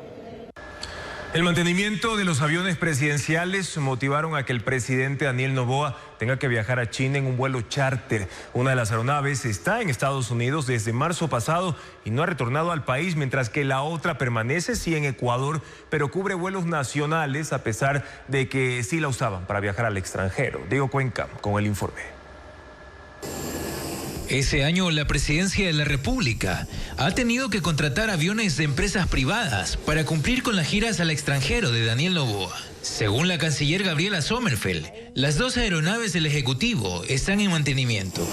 El mantenimiento de los aviones presidenciales motivaron a que el presidente Daniel Noboa tenga que viajar a China en un vuelo charter. Una de las aeronaves está en Estados Unidos desde marzo pasado y no ha retornado al país, mientras que la otra permanece sí en Ecuador, pero cubre vuelos nacionales a pesar de que sí la usaban para viajar al extranjero. Diego Cuenca con el informe. Ese año la presidencia de la República ha tenido que contratar aviones de empresas privadas para cumplir con las giras al extranjero de Daniel Noboa. Según la canciller Gabriela Sommerfeld, las 2 aeronaves del Ejecutivo están en mantenimiento.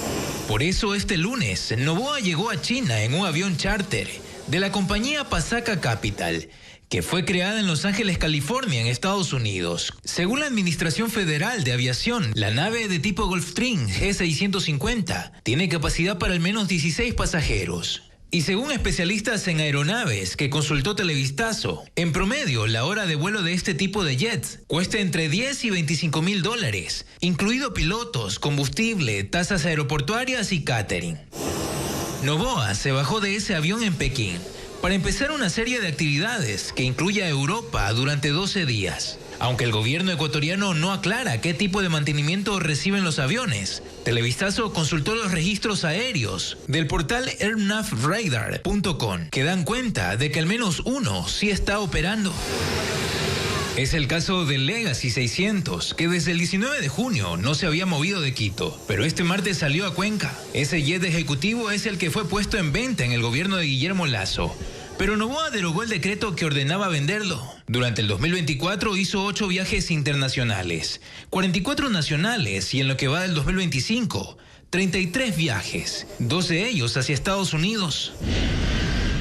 Por eso este lunes Noboa llegó a China en un avión charter de la compañía Pasaka Capital, que fue creada en Los Ángeles, California, en Estados Unidos. Según la Administración Federal de Aviación, la nave de tipo Gulfstream G650 tiene capacidad para al menos 16 pasajeros. Y según especialistas en aeronaves que consultó Televistazo, en promedio la hora de vuelo de este tipo de jets cuesta entre 10 y 25 mil dólares, incluido pilotos, combustible, tasas aeroportuarias y catering. Noboa se bajó de ese avión en Pekín para empezar una serie de actividades que incluye a Europa durante 12 días. Aunque el gobierno ecuatoriano no aclara qué tipo de mantenimiento reciben los aviones, Televistazo consultó los registros aéreos del portal airnavradar.com, que dan cuenta de que al menos uno sí está operando. Es el caso del Legacy 600, que desde el 19 de junio no se había movido de Quito, pero este martes salió a Cuenca. Ese jet ejecutivo es el que fue puesto en venta en el gobierno de Guillermo Lasso, pero Noboa derogó el decreto que ordenaba venderlo. Durante el 2024 hizo 8 viajes internacionales, 44 nacionales y en lo que va del 2025, 33 viajes, 2 de ellos hacia Estados Unidos.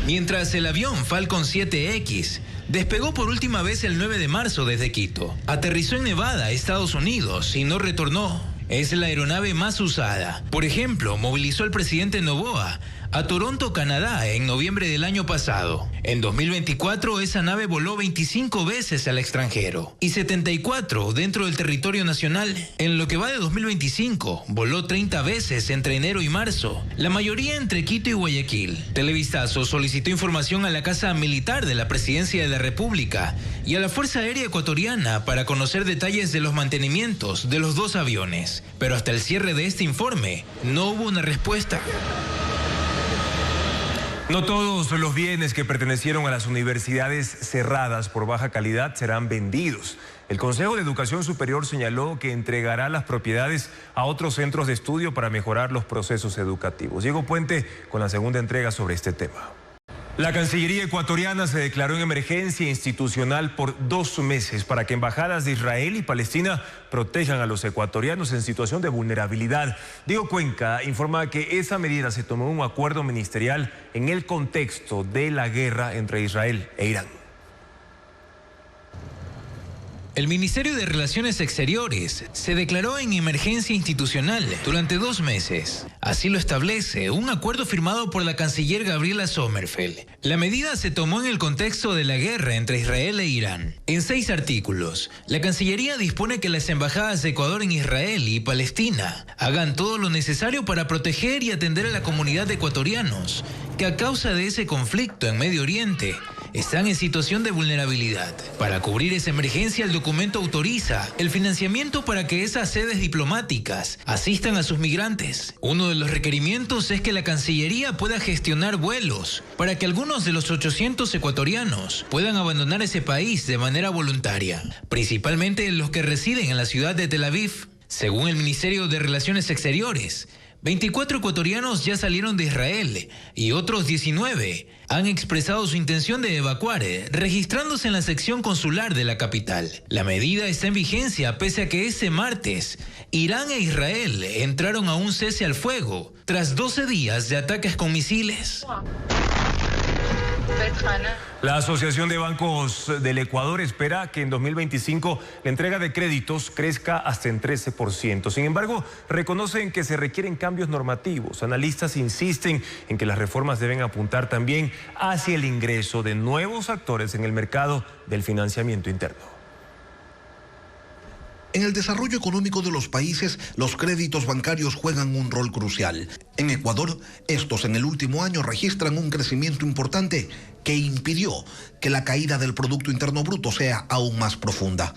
Mientras el avión Falcon 7X despegó por última vez el 9 de marzo desde Quito, aterrizó en Nevada, Estados Unidos, y no retornó. Es la aeronave más usada. Por ejemplo, movilizó al presidente Noboa a Toronto, Canadá, en noviembre del año pasado. En 2024, esa nave voló 25 veces al extranjero y 74 dentro del territorio nacional. En lo que va de 2025, voló 30 veces entre enero y marzo, la mayoría entre Quito y Guayaquil. Televistazo solicitó información a la Casa Militar de la Presidencia de la República y a la Fuerza Aérea Ecuatoriana para conocer detalles de los mantenimientos de los 2 aviones. Pero hasta el cierre de este informe, no hubo una respuesta. No todos los bienes que pertenecieron a las universidades cerradas por baja calidad serán vendidos. El Consejo de Educación Superior señaló que entregará las propiedades a otros centros de estudio para mejorar los procesos educativos. Diego Puente con la segunda entrega sobre este tema. La Cancillería ecuatoriana se declaró en emergencia institucional por 2 meses para que embajadas de Israel y Palestina protejan a los ecuatorianos en situación de vulnerabilidad. Diego Cuenca informa que esa medida se tomó en un acuerdo ministerial en el contexto de la guerra entre Israel e Irán. El Ministerio de Relaciones Exteriores se declaró en emergencia institucional durante 2 meses. Así lo establece un acuerdo firmado por la canciller Gabriela Sommerfeld. La medida se tomó en el contexto de la guerra entre Israel e Irán. En 6 artículos, la Cancillería dispone que las embajadas de Ecuador en Israel y Palestina hagan todo lo necesario para proteger y atender a la comunidad de ecuatorianos que a causa de ese conflicto en Medio Oriente están en situación de vulnerabilidad. Para cubrir esa emergencia, el documento autoriza el financiamiento para que esas sedes diplomáticas asistan a sus migrantes. Uno de los requerimientos es que la Cancillería pueda gestionar vuelos para que algunos de los 800 ecuatorianos puedan abandonar ese país de manera voluntaria, principalmente los que residen en la ciudad de Tel Aviv. Según el Ministerio de Relaciones Exteriores, 24 ecuatorianos ya salieron de Israel y otros 19 han expresado su intención de evacuar, registrándose en la sección consular de la capital. La medida está en vigencia pese a que ese martes Irán e Israel entraron a un cese al fuego tras 12 días de ataques con misiles. La Asociación de Bancos del Ecuador espera que en 2025 la entrega de créditos crezca hasta en 13%. Sin embargo, reconocen que se requieren cambios normativos. Analistas insisten en que las reformas deben apuntar también hacia el ingreso de nuevos actores en el mercado del financiamiento interno. En el desarrollo económico de los países, los créditos bancarios juegan un rol crucial. En Ecuador, estos en el último año registran un crecimiento importante que impidió que la caída del Producto Interno Bruto sea aún más profunda.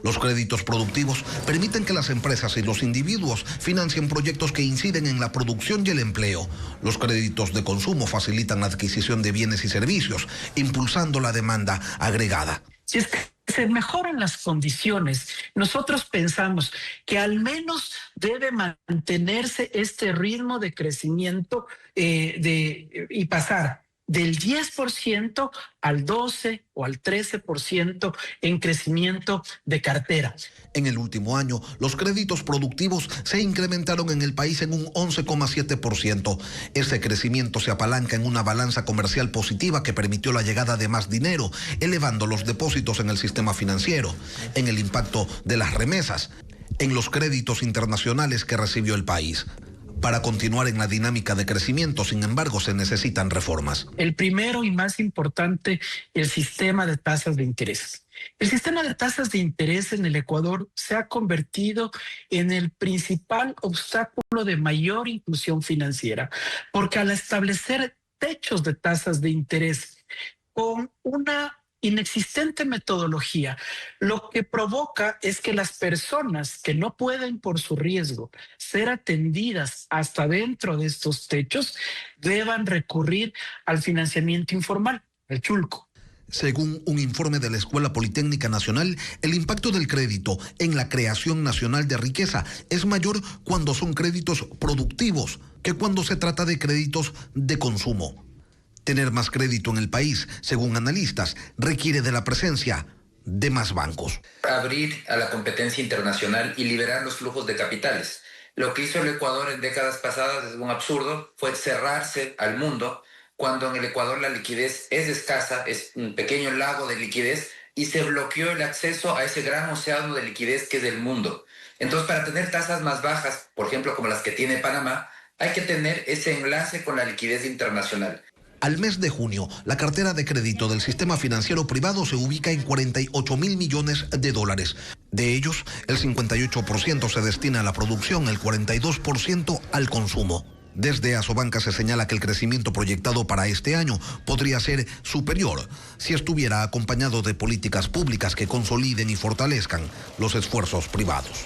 Los créditos productivos permiten que las empresas y los individuos financien proyectos que inciden en la producción y el empleo. Los créditos de consumo facilitan la adquisición de bienes y servicios, impulsando la demanda agregada. Si es que se mejoran las condiciones, nosotros pensamos que al menos debe mantenerse este ritmo de crecimiento y pasar del 10% al 12% o al 13% en crecimiento de cartera. En el último año, los créditos productivos se incrementaron en el país en un 11,7%. Ese crecimiento se apalanca en una balanza comercial positiva que permitió la llegada de más dinero, elevando los depósitos en el sistema financiero, en el impacto de las remesas, en los créditos internacionales que recibió el país. Para continuar en la dinámica de crecimiento, sin embargo, se necesitan reformas. El primero y más importante, el sistema de tasas de interés. El sistema de tasas de interés en el Ecuador se ha convertido en el principal obstáculo de mayor inclusión financiera, porque al establecer techos de tasas de interés con una inexistente metodología, lo que provoca es que las personas que no pueden por su riesgo ser atendidas hasta dentro de estos techos deban recurrir al financiamiento informal, al chulco. Según un informe de la Escuela Politécnica Nacional, el impacto del crédito en la creación nacional de riqueza es mayor cuando son créditos productivos que cuando se trata de créditos de consumo. Tener más crédito en el país, según analistas, requiere de la presencia de más bancos. Abrir a la competencia internacional y liberar los flujos de capitales. Lo que hizo el Ecuador en décadas pasadas es un absurdo, fue cerrarse al mundo, cuando en el Ecuador la liquidez es escasa, es un pequeño lago de liquidez, y se bloqueó el acceso a ese gran océano de liquidez que es el mundo. Entonces, para tener tasas más bajas, por ejemplo, como las que tiene Panamá, hay que tener ese enlace con la liquidez internacional. Al mes de junio, la cartera de crédito del sistema financiero privado se ubica en 48.000 millones de dólares. De ellos, el 58% se destina a la producción, el 42% al consumo. Desde Asobanca se señala que el crecimiento proyectado para este año podría ser superior si estuviera acompañado de políticas públicas que consoliden y fortalezcan los esfuerzos privados.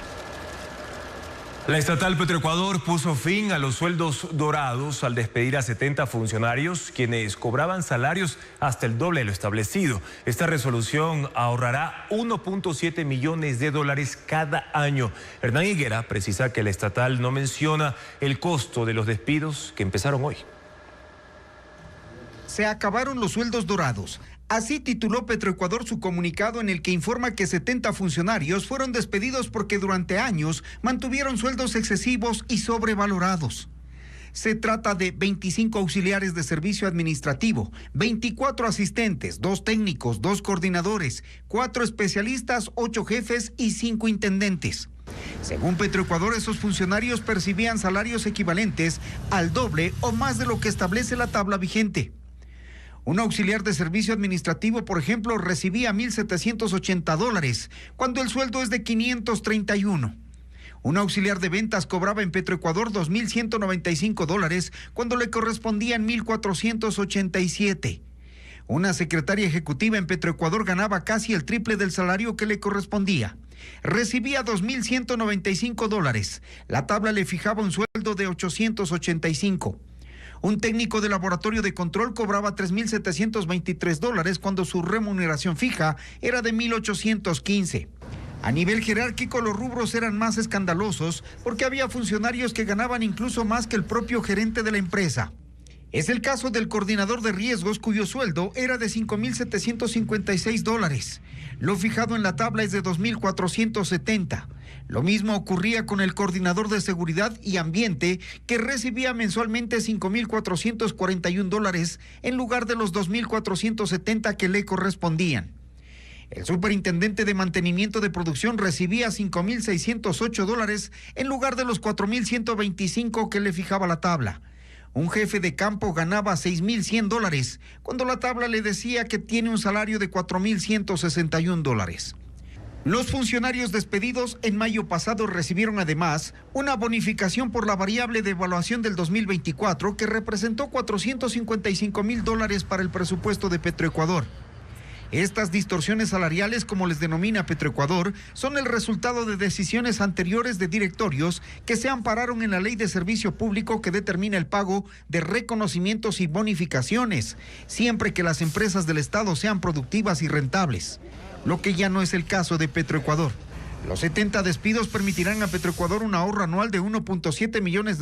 La estatal Petroecuador puso fin a los sueldos dorados al despedir a 70 funcionarios quienes cobraban salarios hasta el doble de lo establecido. Esta resolución ahorrará 1.7 millones de dólares cada año. Hernán Higuera precisa que la estatal no menciona el costo de los despidos que empezaron hoy. Se acabaron los sueldos dorados. Así tituló Petroecuador su comunicado en el que informa que 70 funcionarios fueron despedidos porque durante años mantuvieron sueldos excesivos y sobrevalorados. Se trata de 25 auxiliares de servicio administrativo, 24 asistentes, 2 técnicos, 2 coordinadores, 4 especialistas, 8 jefes y 5 intendentes. Según Petroecuador, esos funcionarios percibían salarios equivalentes al doble o más de lo que establece la tabla vigente. Un auxiliar de servicio administrativo, por ejemplo, recibía $1,780, cuando el sueldo es de $531. Un auxiliar de ventas cobraba en Petroecuador $2,195, cuando le correspondían $1,487. Una secretaria ejecutiva en Petroecuador ganaba casi el triple del salario que le correspondía. Recibía $2,195. La tabla le fijaba un sueldo de $885. Un técnico de laboratorio de control cobraba $3,723, cuando su remuneración fija era de $1,815. A nivel jerárquico, los rubros eran más escandalosos porque había funcionarios que ganaban incluso más que el propio gerente de la empresa. Es el caso del coordinador de riesgos, cuyo sueldo era de $5,756. Lo fijado en la tabla es de $2,470. Lo mismo ocurría con el coordinador de seguridad y ambiente, que recibía mensualmente $5,441 en lugar de los $2,470 que le correspondían. El superintendente de mantenimiento de producción recibía $5,608 en lugar de los $4,125 que le fijaba la tabla. Un jefe de campo ganaba $6,100, cuando la tabla le decía que tiene un salario de $4,161. Los funcionarios despedidos en mayo pasado recibieron además una bonificación por la variable de evaluación del 2024 que representó $455,000 para el presupuesto de Petroecuador. Estas distorsiones salariales, como les denomina Petroecuador, son el resultado de decisiones anteriores de directorios que se ampararon en la Ley de Servicio Público, que determina el pago de reconocimientos y bonificaciones, siempre que las empresas del Estado sean productivas y rentables, lo que ya no es el caso de Petroecuador. Los 70 despidos permitirán a Petroecuador un ahorro anual de $1.7 millones,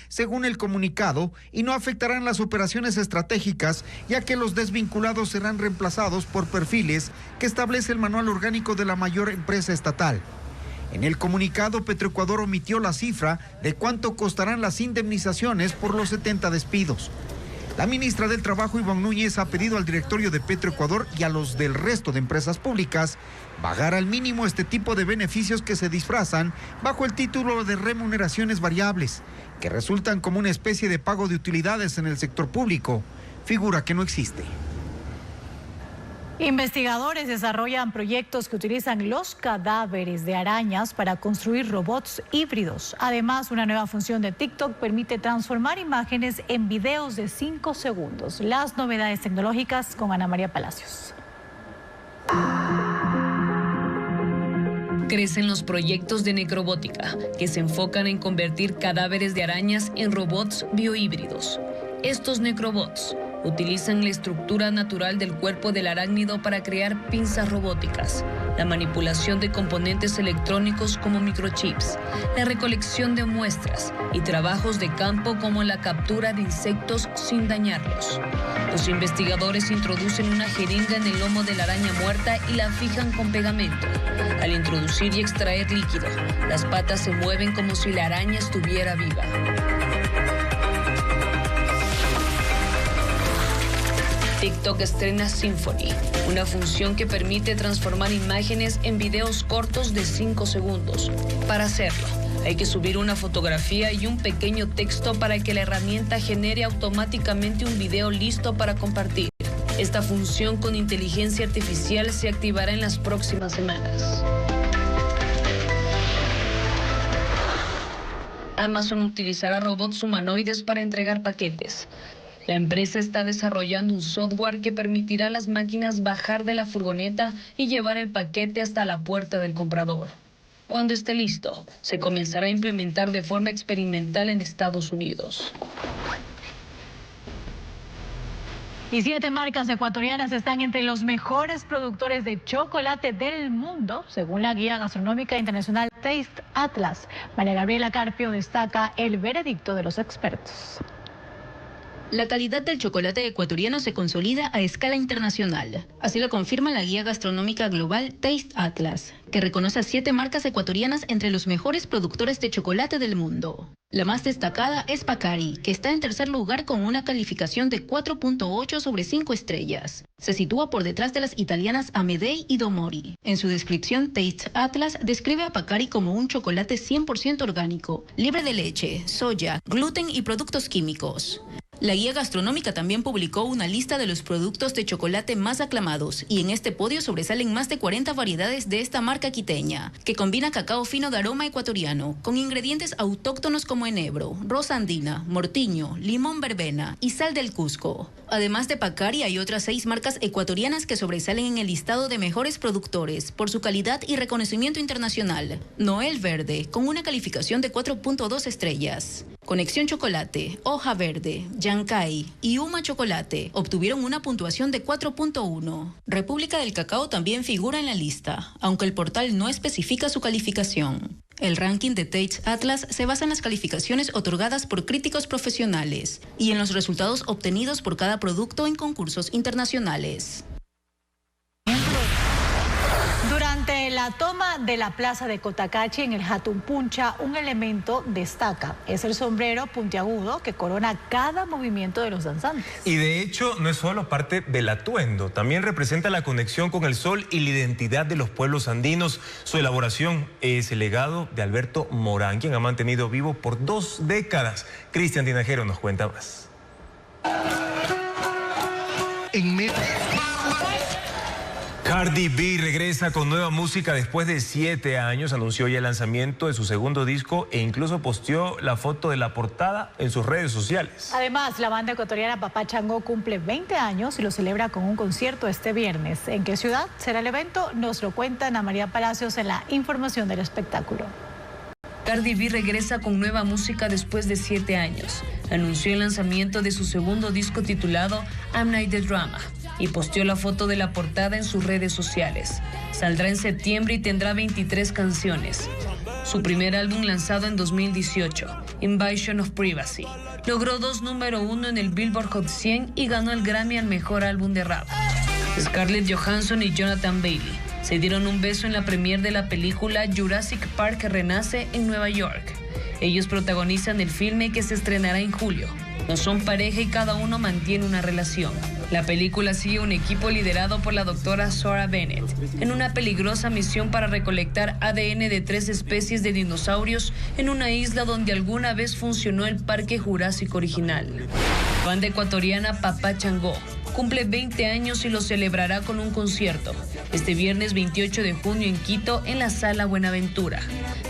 según el comunicado, y no afectarán las operaciones estratégicas, ya que los desvinculados serán reemplazados por perfiles que establece el manual orgánico de la mayor empresa estatal. En el comunicado, Petroecuador omitió la cifra de cuánto costarán las indemnizaciones por los 70 despidos. La ministra del Trabajo, Ivonne Núñez, ha pedido al directorio de Petroecuador y a los del resto de empresas públicas bajar al mínimo este tipo de beneficios que se disfrazan bajo el título de remuneraciones variables, que resultan como una especie de pago de utilidades en el sector público, figura que no existe. Investigadores desarrollan proyectos que utilizan los cadáveres de arañas para construir robots híbridos. Además, una nueva función de TikTok permite transformar imágenes en videos de 5 segundos. Las novedades tecnológicas con Ana María Palacios. Crecen los proyectos de necrobótica, que se enfocan en convertir cadáveres de arañas en robots biohíbridos. Estos necrobots utilizan la estructura natural del cuerpo del arácnido para crear pinzas robóticas, la manipulación de componentes electrónicos como microchips, la recolección de muestras y trabajos de campo como la captura de insectos sin dañarlos. Los investigadores introducen una jeringa en el lomo de la araña muerta y la fijan con pegamento. Al introducir y extraer líquido, las patas se mueven como si la araña estuviera viva. TikTok estrena Symphony, una función que permite transformar imágenes en videos cortos de 5 segundos. Para hacerlo, hay que subir una fotografía y un pequeño texto para que la herramienta genere automáticamente un video listo para compartir. Esta función con inteligencia artificial se activará en las próximas semanas. Amazon utilizará robots humanoides para entregar paquetes. La empresa está desarrollando un software que permitirá a las máquinas bajar de la furgoneta y llevar el paquete hasta la puerta del comprador. Cuando esté listo, se comenzará a implementar de forma experimental en Estados Unidos. Y 7 marcas ecuatorianas están entre los mejores productores de chocolate del mundo, según la guía gastronómica internacional Taste Atlas. María Gabriela Carpio destaca el veredicto de los expertos. La calidad del chocolate ecuatoriano se consolida a escala internacional. Así lo confirma la guía gastronómica global Taste Atlas, que reconoce a 7 marcas ecuatorianas entre los mejores productores de chocolate del mundo. La más destacada es Pacari, que está en tercer lugar con una calificación de 4.8 sobre 5 estrellas. Se sitúa por detrás de las italianas Amedei y Domori. En su descripción, Taste Atlas describe a Pacari como un chocolate 100% orgánico, libre de leche, soya, gluten y productos químicos. La guía gastronómica también publicó una lista de los productos de chocolate más aclamados y en este podio sobresalen más de 40 variedades de esta marca quiteña, que combina cacao fino de aroma ecuatoriano con ingredientes autóctonos como enebro, rosa andina, mortiño, limón verbena y sal del Cusco. Además de Pacari, hay otras 6 marcas ecuatorianas que sobresalen en el listado de mejores productores por su calidad y reconocimiento internacional. Noel Verde, con una calificación de 4.2 estrellas. Conexión Chocolate, Hoja Verde, Yancay y Uma Chocolate obtuvieron una puntuación de 4.1. República del Cacao también figura en la lista, aunque el portal no especifica su calificación. El ranking de Taste Atlas se basa en las calificaciones otorgadas por críticos profesionales y en los resultados obtenidos por cada producto en concursos internacionales. Durante la toma de la plaza de Cotacachi en el Jatun Puncha, un elemento destaca. Es el sombrero puntiagudo que corona cada movimiento de los danzantes. Y de hecho no es solo parte del atuendo, también representa la conexión con el sol y la identidad de los pueblos andinos. Su elaboración es el legado de Alberto Morán, quien ha mantenido vivo por 2 décadas. Cristian Tinajero nos cuenta más. Cardi B regresa con nueva música después de 7 años. Anunció ya el lanzamiento de su segundo disco e incluso posteó la foto de la portada en sus redes sociales. Además, la banda ecuatoriana Papá Changó cumple 20 años y lo celebra con un concierto este viernes. ¿En qué ciudad será el evento? Nos lo cuenta Ana María Palacios en la información del espectáculo. Cardi B regresa con nueva música después de 7 años. Anunció el lanzamiento de su segundo disco titulado I'm Not the Drama y posteó la foto de la portada en sus redes sociales. Saldrá en septiembre y tendrá 23 canciones. Su primer álbum lanzado en 2018, Invasion of Privacy, logró 2 número 1 en el Billboard Hot 100 y ganó el Grammy al mejor álbum de rap. Scarlett Johansson y Jonathan Bailey se dieron un beso en la premiere de la película Jurassic Park Renace en Nueva York. Ellos protagonizan el filme que se estrenará en julio. No son pareja y cada uno mantiene una relación. La película sigue un equipo liderado por la doctora Sarah Bennett en una peligrosa misión para recolectar ADN de 3 especies de dinosaurios en una isla donde alguna vez funcionó el Parque Jurásico original. La banda ecuatoriana Papá Changó cumple 20 años y lo celebrará con un concierto este viernes 28 de junio en Quito en la Sala Buenaventura.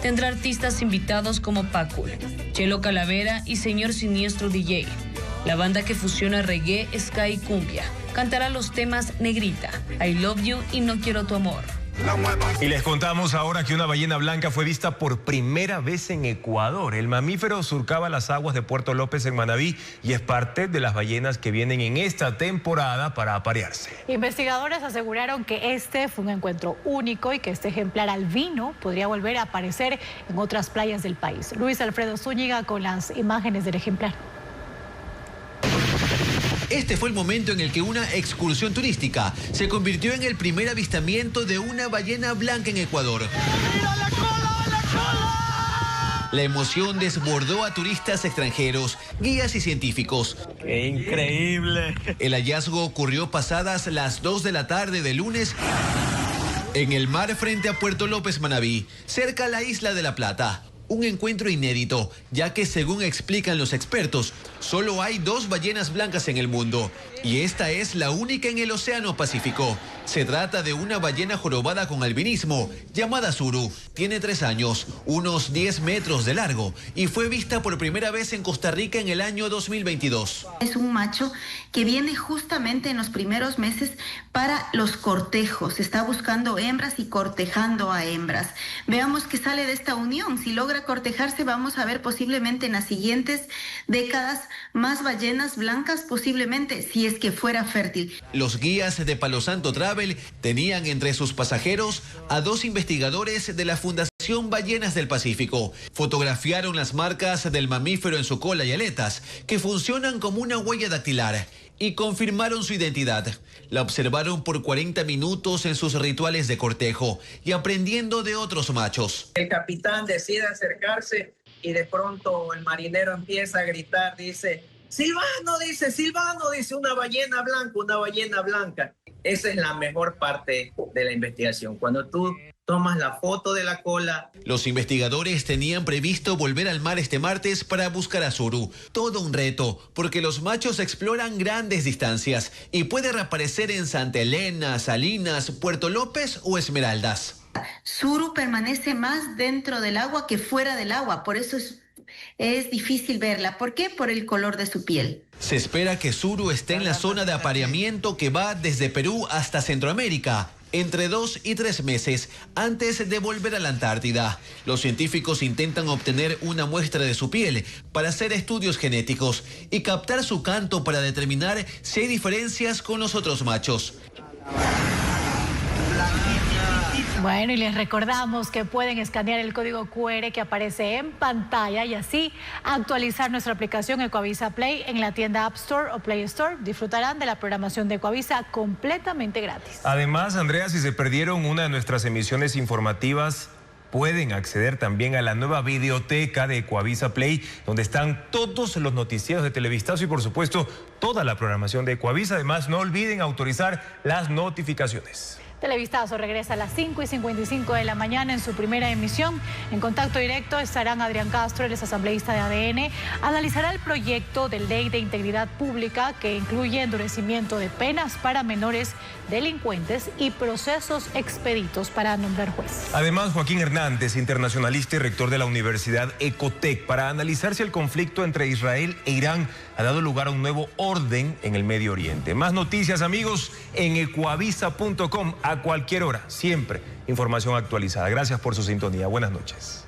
Tendrá artistas invitados como Pacul, Chelo Calavera y Señor Siniestro DJ. La banda que fusiona reggae, ska y cumbia cantará los temas Negrita, I Love You y No Quiero Tu Amor. Y les contamos ahora que una ballena blanca fue vista por primera vez en Ecuador. El mamífero surcaba las aguas de Puerto López en Manabí y es parte de las ballenas que vienen en esta temporada para aparearse. Investigadores aseguraron que este fue un encuentro único y que este ejemplar albino podría volver a aparecer en otras playas del país. Luis Alfredo Zúñiga con las imágenes del ejemplar. Este fue el momento en el que una excursión turística se convirtió en el primer avistamiento de una ballena blanca en Ecuador. La emoción desbordó a turistas extranjeros, guías y científicos. ¡Qué increíble! El hallazgo ocurrió pasadas las 2 de la tarde de lunes en el mar frente a Puerto López, Manabí, cerca a la isla de La Plata. Un encuentro inédito, ya que según explican los expertos, solo hay 2 ballenas blancas en el mundo y esta es la única en el Océano Pacífico. Se trata de una ballena jorobada con albinismo, llamada Suru. Tiene 3 años, unos 10 metros de largo y fue vista por primera vez en Costa Rica en el año 2022. Es un macho que viene justamente en los primeros meses para los cortejos. Está buscando hembras y cortejando a hembras. Veamos qué sale de esta unión. Si logra cortejarse, vamos a ver posiblemente en las siguientes décadas más ballenas blancas, posiblemente, si es que fuera fértil. Los guías de Palo Santo Travel tenían entre sus pasajeros a 2 investigadores de la Fundación Ballenas del Pacífico. Fotografiaron las marcas del mamífero en su cola y aletas, que funcionan como una huella dactilar, y confirmaron su identidad. La observaron por 40 minutos en sus rituales de cortejo y aprendiendo de otros machos. El capitán decide acercarse y de pronto el marinero empieza a gritar, dice, Silvano, dice, una ballena blanca. Esa es la mejor parte de la investigación, cuando tú tomas la foto de la cola. Los investigadores tenían previsto volver al mar este martes para buscar a Suru. Todo un reto, porque los machos exploran grandes distancias y puede reaparecer en Santa Elena, Salinas, Puerto López o Esmeraldas. Suru permanece más dentro del agua que fuera del agua, por eso es difícil verla. ¿Por qué? Por el color de su piel. Se espera que Suru esté en la zona de apareamiento que va desde Perú hasta Centroamérica, entre 2 y 3 meses antes de volver a la Antártida. Los científicos intentan obtener una muestra de su piel para hacer estudios genéticos y captar su canto para determinar si hay diferencias con los otros machos. Bueno, y les recordamos que pueden escanear el código QR que aparece en pantalla y así actualizar nuestra aplicación Ecuavisa Play en la tienda App Store o Play Store. Disfrutarán de la programación de Ecuavisa completamente gratis. Además, Andrea, si se perdieron una de nuestras emisiones informativas, pueden acceder también a la nueva videoteca de Ecuavisa Play, donde están todos los noticieros de Televistazo y, por supuesto, toda la programación de Ecuavisa. Además, no olviden autorizar las notificaciones. Televistazo regresa a las 5:55 de la mañana en su primera emisión. En contacto directo estarán Adrián Castro, el asambleísta de ADN. Analizará el proyecto de ley de integridad pública que incluye endurecimiento de penas para menores delincuentes y procesos expeditos para nombrar juez. Además, Joaquín Hernández, internacionalista y rector de la Universidad Ecotec, para analizar si el conflicto entre Israel e Irán ha dado lugar a un nuevo orden en el Medio Oriente. Más noticias, amigos, en ecuavisa.com a cualquier hora, siempre información actualizada. Gracias por su sintonía. Buenas noches.